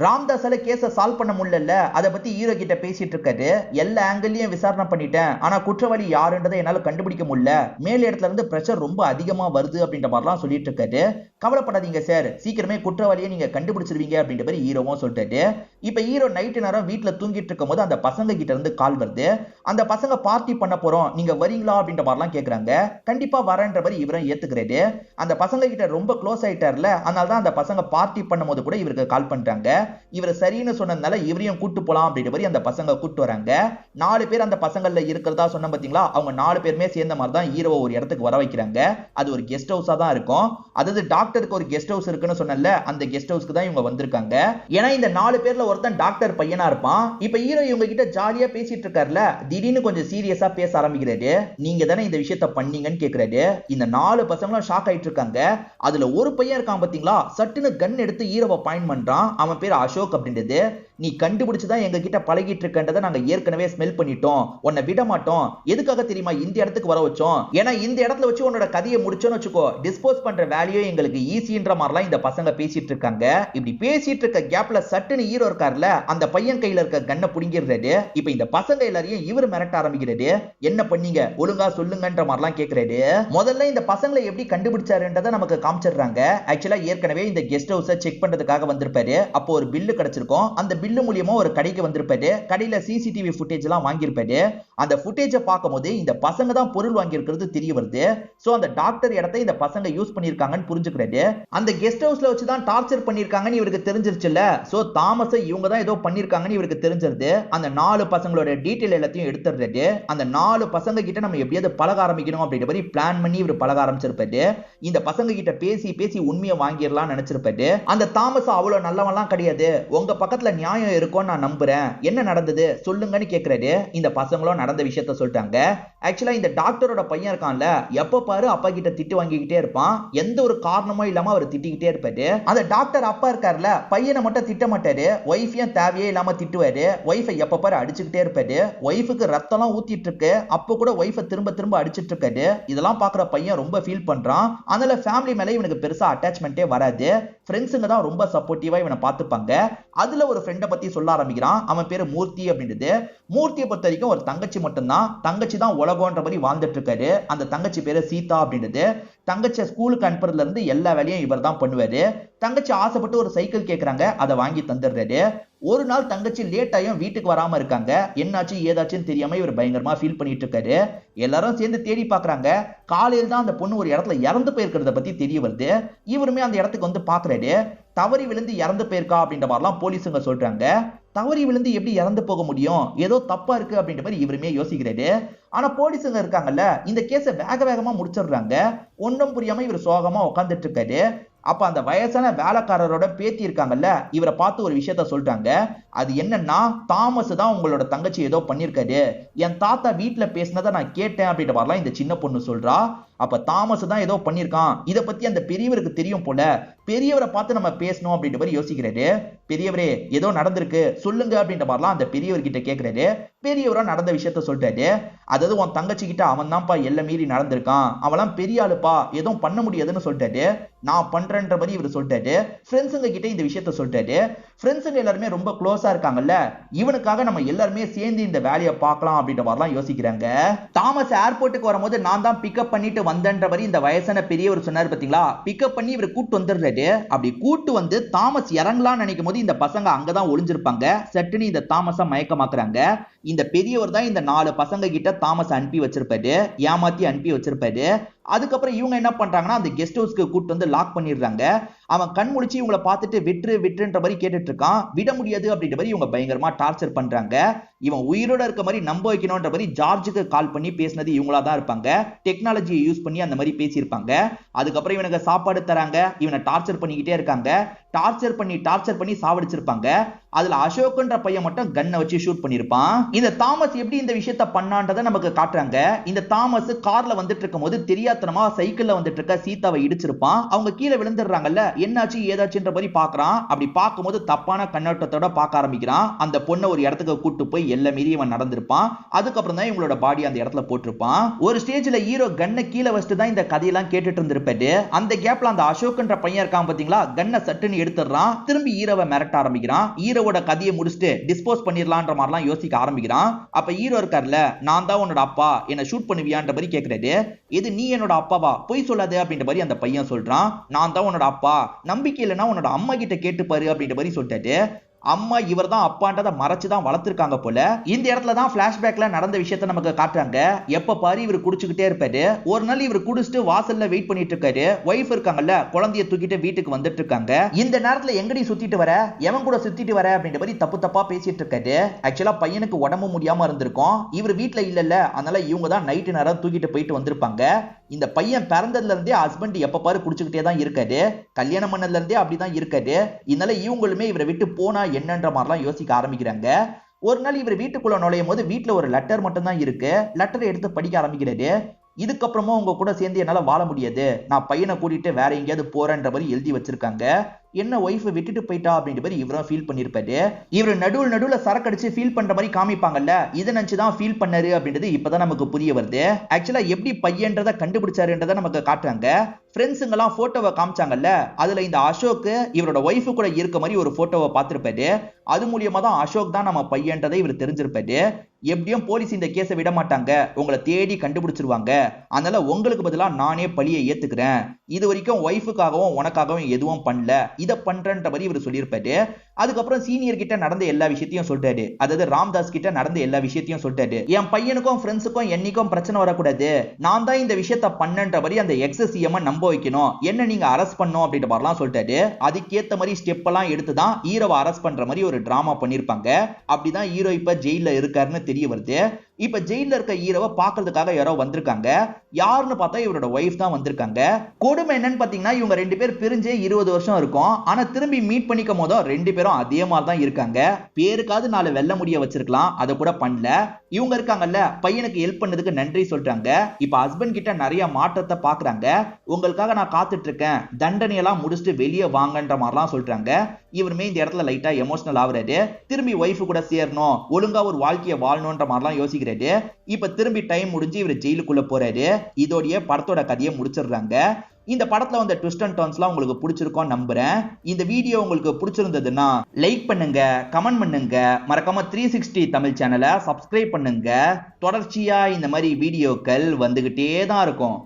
ராம்தாஸால கேஸை சால்வ் பண்ண முடியல, அதை பத்தி ஹீரோ கிட்ட பேசிட்டு இருக்காரு. எல்லா ஆங்கிள்லயும் விசாரணை பண்ணிட்டேன், ஆனா குற்றவாளி யாருன்றதை என்னால கண்டுபிடிக்க முடியல, மேல் இடத்துல இருந்து பிரஷர் ரொம்ப அதிகமா வருது அப்படின்ற மாதிரிலாம் சொல்லிட்டு இருக்காரு. கவலைப்படாதீங்க சார், சீக்கிரமே குற்றவாளியை நீங்க கண்டுபிடிச்சிருவீங்க அப்படின்ற மாதிரி ஹீரோவும் சொல்லிட்டாரு. இப்ப ஹீரோ நைட்டு நேரம் வீட்டுல தூங்கிட்டு இருக்கும் போது அந்த பசங்க கிட்ட இருந்து கால் வருது. அந்த பசங்க பார்ட்டி பண்ண போறோம், நீங்க வரீங்களா அப்படின்ற மாதிரிலாம் கேக்குறாங்க. கண்டிப்பா வரேன்ற மாதிரி இவரும் ஏத்துக்கிறாரு. அந்த பசங்க கிட்ட ரொம்ப க்ளோஸ் ஆயிட்டார்ல, அதனாலதான் அந்த பசங்க பார்ட்டி பண்ணும் போது கூட இவருக்கு கால் பண்றாங்க. இவர் சரின்னு சொன்னதுனால இவரையும் கூட்டு போலாம் அப்படின்ற மாதிரி அந்த பசங்க கூட்டு வராங்க. 4 பேர் அந்த பசங்கள்ல இருக்கிறதா சொன்ன பாத்தீங்களா, அவங்க 4 பேருமே சேர்ந்த மாதிரி தான் ஹீரோவை ஒரு இடத்துக்கு வர வைக்கிறாங்க. அது ஒரு கெஸ்ட் ஹவுஸா தான் இருக்கும். அதாவது டாக்டருக்கு ஒரு கெஸ்ட் ஹவுஸ் இருக்குன்னு சொன்னல, அந்த கெஸ்ட் ஹவுஸ்க்கு தான் இவங்க வந்திருக்காங்க. ஏன்னா இந்த 4 பேர்ல ஒருத்தன் டாக்டர் பையனா இருப்பான். இப்ப ஹீரோ இவங்க கிட்ட ஜாலியா பேசிட்டு இருக்காருல, திடீர்னு கொஞ்சம் சீரியஸா பேச ஆரம்பிக்கிறாரு. நீங்க தானே இந்த விஷயத்த பண்ணீங்கன்னு கேக்குறாரு. இந்த 4 பசங்களும் ஷாக் ஆயிட்டு இருக்காங்க. அதுல ஒரு பையன் இருக்கான் பாத்தீங்களா, சட்டுன்னு கன் எடுத்து ஹீரோவை பாயிண்ட் பண்றான். அவன் பேர் அசோக் அப்படின்றது. நீ கண்டுபிடிச்சுதான் எங்க கிட்ட பழகிட்டு இருக்கன்றதை நாங்க ஏற்கனவே ஸ்மெல் பண்ணிட்டோம், உன்னை விட மாட்டோம். எதுக்காக தெரியுமா இந்த இடத்துக்கு வர வச்சோம்? ஏன்னா இந்த இடத்துல வச்சு உன்னோட கதையை முடிச்சோன்னு வச்சுக்கோ, டிஸ்போஸ் பண்ற வேலையோ எங்களுக்கு ஈஸின்ற மாதிரிலாம் இந்த பசங்க பேசிட்டு இருக்காங்க. இப்படி பேசிட்டு இருக்க கேப்ல சட்டுன்னு ஹீரோ இருக்கார்ல, அந்த பையன் கையில இருக்க கண்ணை புடிங்கிறாரு. இப்ப இந்த பசங்க எல்லாரையும் இவர் மிரட்ட ஆரம்பிக்கிறாரு. என்ன பண்ணீங்க, ஒழுங்கா சொல்லுங்கன்ற மாதிரிலாம் கேக்குறாரு. முதல்ல இந்த பசங்களை எப்படி கண்டுபிடிச்சாருன்றதை நமக்கு காமிச்சிடுறாங்க. ஆக்சுவலா ஏற்கனவே இந்த கெஸ்ட் ஹவுஸை செக் பண்றதுக்காக வந்திருப்பாரு. அப்போ ஒரு பில்லு கிடைச்சிருக்கும். அந்த பில்லு மூலியமா ஒரு கடைக்கு வந்திருப்பாரு. கடையில சிசிடிவி ஃபுட்டேஜ் எல்லாம் வாங்கியிருப்பாரு. அந்த ஃபுட்டேஜை பார்க்கும்போது இந்த பசங்க தான் பொருள் வாங்கி இருக்கிறது தெரிய வருது. சோ அந்த டாக்டர் இடத்தை இந்த பசங்க யூஸ் பண்ணிருக்காங்கன்னு புரிஞ்சுக்கிறாரு. அந்த கெஸ்ட் ஹவுஸ்ல வச்சு தான் டார்ச்சர் பண்ணிருக்காங்கன்னு இவருக்கு தெரிஞ்சிருச்சுல. சோ தாமஸ் இவங்க தான் ஏதோ பண்ணிருக்காங்கன்னு இவருக்கு தெரிஞ்சிருது. அந்த 4 பசங்களோட டீடைல் எல்லாத்தையும் எடுத்துடுறாரு. அந்த 4 பசங்க கிட்ட நம்ம எப்படியாவது பழக ஆரம்பிக்கணும் அப்படின்ற மாதிரி பிளான் பண்ணி இவர் பழக ஆரம்பிச்சிருப்பாரு. இந்த பசங்க கிட்ட பேசி பேசி உண்மையை வாங்கிடலாம் நினைச்சிருப்பாரு. அந்த தாமஸ் அவ்வளவு நல்லவன்லாம் கிடையாது, உங்க பக்கத்துல நியாயம் இருக்கும் நான் நம்புறேன், என்ன நடந்தது சொல்லுங்கன்னு கேக்குறாரு. இந்த பசங்களும் நடந்த விஷயத்த சொல்லிட்டாங்க. ஆக்சுவலா இந்த டாக்டரோட பையன் இருக்கான்ல, எப்ப பாரு அப்பா கிட்ட திட்டு வாங்கிக்கிட்டே இருப்பான். எந்த ஒரு காரணமும் இல்லாம அவர் திட்டிக்கிட்டே இருப்பாரு. அந்த டாக்டர் அப்பா இருக்காருல, பையனை மட்டும் திட்ட மாட்டாரு, ஒய்ஃபையும் தேவையே இல்லாம திட்டுவாரு. ஒய்ஃபை எப்ப பாரு அடிச்சுக்கிட்டே இருப்பாரு. ஒய்ஃபுக்கு ரத்தம்லாம் ஊத்திட்டு இருக்கு, அப்ப கூட ஒய்ஃபை திரும்ப திரும்ப அடிச்சிட்டு இருக்காரு. இதெல்லாம் பாக்குற பையன் ரொம்ப ஃபீல் பண்றான். அதனால ஃபேமிலி மேல இவனுக்கு பெருசா அட்டாச்மெண்டே வராது. ஃப்ரெண்ட்ஸுங்க தான் ரொம்ப சப்போர்ட்டிவா இவனை பார்த்துப்பாங்க. அதுல ஒரு ஃப்ரெண்டை பத்தி சொல்ல ஆரம்பிக்கிறான். அவன் பேரு மூர்த்தி அப்படின்றது. மூர்த்தியை பொறுத்த வரைக்கும் ஒரு தங்கச்சி மட்டும்தான். தங்கச்சி தான் உலகம்ன்ற மாதிரி வாழ்ந்துட்டு இருக்காரு. அந்த தங்கச்சி பேரு சீதா அப்படின்றது. தங்கச்சியை ஸ்கூலுக்கு அனுப்புறதுல இருந்து எல்லா வேலையும் இவர் தான் பண்ணுவாரு. தங்கச்சி ஆசைப்பட்டு ஒரு சைக்கிள் கேக்குறாங்க, அதை வாங்கி தந்துடுறாரு. ஒரு நாள் தங்கச்சி லேட் ஆயும் வீட்டுக்கு வராம இருக்காங்க. என்னாச்சு ஏதாச்சுன்னு தெரியாம இவர் பயங்கரமா ஃபீல் பண்ணிட்டு இருக்காரு. எல்லாரும் சேர்ந்து தேடி பாக்குறாங்க. காலையில் தான் அந்த பொண்ணு ஒரு இடத்துல இறந்து போயிருக்கிறத பத்தி தெரிய வருது. இவருமே அந்த இடத்துக்கு வந்து பாக்குறாரு. தவறி விழுந்து இறந்து போயிருக்கா அப்படின்ற மாதிரிலாம் போலீஸுங்க சொல்றாங்க. தவறி விழுந்து எப்படி இறந்து போக முடியும், ஏதோ தப்பா இருக்கு அப்படின்ற மாதிரி இவருமே யோசிக்கிறாரு. ஆனா போலீஸுங்க இருக்காங்கல்ல, இந்த கேஸை வேக வேகமா முடிச்சிடுறாங்க. ஒன்னும் புரியாம இவர் சோகமா உட்காந்துட்டு இருக்காரு. அப்ப அந்த வயசான வேலைக்காரரோட பேத்தி இருக்காங்கல்ல, இவரை பார்த்து ஒரு விஷயத்த சொல்றாங்க. அது என்னன்னா, தாமஸ் தான் உங்களோட தங்கச்சி ஏதோ பண்ணிருக்காரு, என் தாத்தா வீட்டுல பேசினதை நான் கேட்டேன் அப்படின்ற மாதிரிலாம் இந்த சின்ன பொண்ணு சொல்றா. அப்ப தாமஸ் தான் ஏதோ பண்ணிருக்கான், இத பத்தி அந்த பெரியவருக்கு தெரியும் போல, பெரியவரை பார்த்து நம்ம பேசணும் அப்படின்ற மாதிரி யோசிக்கிறாரு. பெரியவரே ஏதோ நடந்திருக்கு சொல்லுங்க அப்படின்ற மாதிரிலாம் அந்த பெரியவர்கிட்ட கேட்கிறாரு. பெரியவரா நடந்த விஷயத்த சொல்றாரு. அதாவது உன் தங்கச்சி கிட்ட அவன் தான்ப்பா எல்லை மீறி நடந்திருக்கான், அவெல்லாம் பெரிய ஆளுப்பா, எதுவும் பண்ண முடியாதுன்னு சொல்லிட்டாரு. நான் பண்றேன்ற மாதிரி இவர் சொல்லிட்டாரு. ஃப்ரெண்ட்ஸுங்க கிட்ட இந்த விஷயத்த சொல்லிட்டாரு. ஃப்ரெண்ட்ஸுங்க எல்லாருமே ரொம்ப க்ளோஸா இருக்காங்கல்ல, இவனுக்காக நம்ம எல்லாருமே சேர்ந்து இந்த வேலையை பார்க்கலாம் அப்படின்ற மாதிரிலாம் யோசிக்கிறாங்க. தாமஸ் ஏர்போர்ட்டுக்கு வரும்போது நான் தான் பிக்கப் பண்ணிட்டு வந்தேன்ற மாதிரி இந்த வயசான பெரியவர் சொன்னார் பாத்தீங்களா. பிக்கப் பண்ணி இவர் கூட்டு வந்துடுறாரு. அப்படி கூட்டு வந்து தாமஸ் இறங்கலாம்னு நினைக்கும் போது இந்த பசங்க அங்கதான் ஒளிஞ்சிருப்பாங்க. சட்டுன்னு இந்த தாமஸ மயக்கமாக்குறாங்க. இந்த பெரியவர் தான் இந்த 4 பசங்க கிட்ட தாமஸ் அனுப்பி வச்சிருப்பாரு, ஏமாத்தி அனுப்பி வச்சிருப்பாரு. அதுக்கப்புறம் இவங்க என்ன பண்றாங்கன்னா, அந்த கெஸ்ட் ஹவுஸ்க்கு கூட்டு வந்து லாக் பண்ணிடுறாங்க. அவன் கண் முடிச்சு இவங்களை பார்த்துட்டு விட்டுன்ற மாதிரி கேட்டுட்டு இருக்கான். விட முடியாது அப்படின்ற மாதிரி இவங்க பயங்கரமா டார்ச்சர் பண்றாங்க. இவன் உயிரோட இருக்க மாதிரி நம்ப வைக்கணும்ன்ற மாதிரி ஜார்ஜுக்கு கால் பண்ணி பேசினது இவங்களா தான் இருப்பாங்க. டெக்னாலஜியை யூஸ் பண்ணி அந்த மாதிரி பேசியிருப்பாங்க. அதுக்கப்புறம் இவனுக்கு சாப்பாடு தராங்க, இவனை டார்ச்சர் பண்ணிக்கிட்டே இருக்காங்க. டார்ச்சர் பண்ணி சாவடிச்சிருப்பாங்க. அதுல அசோக்ன்ற பையன் மட்டும் கன்னை வச்சு ஷூட் பண்ணிருப்பான். இந்த தாமஸ் எப்படி இந்த விஷயத்த பண்ணான்றதை நமக்கு காட்டுறாங்க. இந்த தாமஸ் கார்ல வந்துட்டு இருக்கும் போது தெரியாதனமா சைக்கிள்ல வந்துட்டு இருக்க சீதாவை இடிச்சிருப்பான். அவங்க கீழே விழுந்துடுறாங்கல்ல, என்னாச்சு ஏதாச்சுன்ற மாதிரி பாக்குறான். அப்படி பார்க்கும்போது தப்பான கண்ணோட்டத்தோட பார்க்க ஆரம்பிக்கிறான். அந்த பொண்ணை ஒரு இடத்துக்கு கூட்டு போய் எல்லாம் மீறி இவன் நடந்திருப்பான். அதுக்கப்புறம் தான் இவங்களோட பாடி அந்த இடத்துல போட்டிருப்பான். ஒரு ஸ்டேஜ்ல ஹீரோ கன்னை கீழே வச்சுட்டு தான் இந்த கதையெல்லாம் கேட்டுட்டு இருந்திருப்பாரு. அந்த கேப்ல அந்த அசோக்ன்ற பையன் இருக்கான் பாத்தீங்களா, கன்னை சட்டுன்னு எடுத்துறான். திரும்பி ஹீரோவை மிரட்ட ஆரம்பிக்கிறான். ஹீரோவோட கதையை முடிச்சுட்டு டிஸ்போஸ் பண்ணிடலான்ற மாதிரிலாம் யோசிக்க ஆரம்பிக்கிறான். அப்ப ஹீரோ இருக்கார்ல, நான் தான் உன்னோட அப்பா, என்ன ஷூட் பண்ணுவியான்ற மாதிரி கேட்கிறாரு. இது நீ என்னோட அப்பாவா, பொய் சொல்லாது அப்படின்ற மாதிரி அந்த பையன் சொல்றான். நான் தான் உன்னோட அப்பா, நம்பிக்கை இல்லைன்னா உன்னோட அம்மா கிட்ட கேட்டுப்பாரு அப்படின்ற மாதிரி சொல்லிட்டாரு. அம்மா இவர் தான் அப்பான்றதை மறைச்சுதான் வளர்த்திருக்காங்க போல. இந்த இடத்துல தான் பிளாஷ்பேக்ல நடந்த விஷயத்தை நமக்கு காட்டுறாங்க. எப்ப பாரு இவர் குடிச்சுக்கிட்டே இருப்பாரு. ஒரு நாள் இவர் குடிச்சிட்டு வாசல்ல வெயிட் பண்ணிட்டு இருக்காரு. ஒய்ஃப் இருக்காங்கல்ல, குழந்தைய தூக்கிட்டு வீட்டுக்கு வந்துட்டு இருக்காங்க. இந்த நேரத்துல எங்கடி சுத்திட்டு வர, எவன் கூட சுத்திட்டு வர அப்படின்ற மாதிரி தப்பு தப்பா பேசிட்டு இருக்காரு. ஆக்சுவலா பையனுக்கு உடம்பு முடியாம இருந்திருக்கும். இவர் வீட்டுல இல்லல்ல, அதனால இவங்க தான் நைட்டு நேரம் தூக்கிட்டு போயிட்டு வந்திருப்பாங்க. இந்த பையன் பிறந்ததுல இருந்தே ஹஸ்பண்ட் எப்ப பாரு குடிச்சுக்கிட்டே தான் இருக்காரு. கல்யாணம் பண்ணதுல இருந்தே அப்படிதான் இருக்காரு. இதனால இவங்களுமே இவரை விட்டு போனா என்னன்ற மாதிரிலாம் யோசிக்க ஆரம்பிக்கிறாங்க. ஒரு நாள் இவர் வீட்டுக்குள்ள நுழையும் போது வீட்டுல ஒரு லெட்டர் மட்டும் தான் இருக்கு. லெட்டரை எடுத்து படிக்க ஆரம்பிக்கிறாரு. இதுக்கப்புறமா உங்க கூட சேர்ந்து என்னால வாழ முடியாது, நான் பையனை கூட்டிட்டு வேற எங்கேயாவது போறேன்ற மாதிரி எழுதி வச்சிருக்காங்க. என்ன ஒய்ஃப் விட்டுட்டு போயிட்டா அப்படின்ற மாதிரி இவரும் ஃபீல் பண்ணிருப்பாரு. இவர் நடுவுல சரக்கு அடிச்சு ஃபீல் பண்ற மாதிரி காமிப்பாங்கல்ல, இதை நினைச்சுதான் ஃபீல் பண்ணாரு அப்படின்றது இப்பதான் நமக்கு புரிய வருது. ஆக்சுவலா எப்படி பையன்றத கண்டுபிடிச்சாருன்றத நமக்கு காட்டுறாங்க. ஃப்ரெண்ட்ஸுங்கெல்லாம் போட்டோவை காமிச்சாங்கல்ல, அதுல இந்த அசோக் இவரோட ஒய்ஃபு கூட இருக்க மாதிரி ஒரு போட்டோவை பார்த்திருப்பாரு. அது மூலியமா தான் அசோக் தான் நம்ம பையன்றதை இவர் தெரிஞ்சிருப்பாரு. எப்படியும் போலீஸ் இந்த கேஸை விட மாட்டாங்க, உங்களை தேடி கண்டுபிடிச்சிருவாங்க, அதனால உங்களுக்கு பதிலா நானே பழியை ஏத்துக்கிறேன், இது வரைக்கும் ஒய்ஃபுக்காகவும் உனக்காகவும் எதுவும் பண்ணல, இதை பண்றன்ற மாதிரி இவர் சொல்லியிருப்பாரு. அதுக்கப்புறம் சீனியர் கிட்ட நடந்த எல்லா விஷயத்தையும் சொல்லிட்டாரு. அதாவது ராம்தாஸ் கிட்ட நடந்த எல்லா விஷயத்தையும் சொல்லிட்டாரு. என் பையனுக்கும் ஃப்ரெண்ட்ஸுக்கும் என்னைக்கும் பிரச்சனை வரக்கூடாது, நான் தான் இந்த விஷயத்த பண்ணன்ற மாதிரி அந்த எக்ஸசிஎம் நம்ப வைக்கணும், என்ன நீங்க அரெஸ்ட் பண்ணணும் அப்படின்ற மாதிரிலாம் சொல்லிட்டாரு. அதுக்கேத்த மாதிரி ஸ்டெப் எல்லாம் எடுத்துதான் ஹீரோவை அரெஸ்ட் பண்ற மாதிரி ஒரு டிராமா பண்ணிருப்பாங்க. அப்படிதான் ஹீரோ இப்ப ஜெயில இருக்காருன்னு தெரிய வருது. இப்ப ஜெயில இருக்க ஹீரோவை பாக்குறதுக்காக யாரோ வந்திருக்காங்க. யாருன்னு பார்த்தா இவரோட ஒய்ஃப் தான் வந்திருக்காங்க. கொடுமை என்னன்னு பாத்தீங்கன்னா, இவங்க 2 பேர் பிரிஞ்சு 20 வருஷம் இருக்கும். ஆனா திரும்பி மீட் பண்ணிக்கும் போதும் 2 பேரும் அதே மாதிரி தான் இருக்காங்க. பேருக்காவது 4 வெள்ள முடிய வச்சிருக்கலாம், அதை கூட பண்ணல. இவங்க இருக்காங்கல்ல, பையனுக்கு ஹெல்ப் பண்ணதுக்கு நன்றி சொல்றாங்க. இப்ப ஹஸ்பண்ட் கிட்ட நிறைய மாற்றத்தை பாக்குறாங்க. உங்களுக்காக நான் காத்துட்டு இருக்கேன், தண்டனையெல்லாம் முடிச்சுட்டு வெளியே வாங்கன்ற மாதிரிலாம் சொல்றாங்க. இவருமே இந்த இடத்துல லைட்டா எமோஷனல் ஆகுறாரு. திரும்பி ஒய்ஃப் கூட சேரணும், ஒழுங்கா ஒரு வாழ்க்கையை வாழணும்ன்ற மாதிரிலாம் யோசிக்கிறாரு. இப்ப திரும்பி டைம் முடிஞ்சு இவர் ஜெயிலுக்குள்ள போறாரு. இதோடைய படத்தோட கதையை முடிச்சிடுறாங்க. இந்த படத்துல வந்த ட்விஸ்ட் அண்ட் டர்ன்ஸ்லாம் உங்களுக்கு பிடிச்சிருக்கும் நம்புறேன். இந்த வீடியோ உங்களுக்கு பிடிச்சிருந்ததுன்னா லைக் பண்ணுங்க, கமெண்ட் பண்ணுங்க, மறக்காம 360 தமிழ் சேனலை சப்ஸ்கிரைப் பண்ணுங்க. தொடர்ச்சியா இந்த மாதிரி வீடியோக்கள் வந்துகிட்டே தான் இருக்கும்.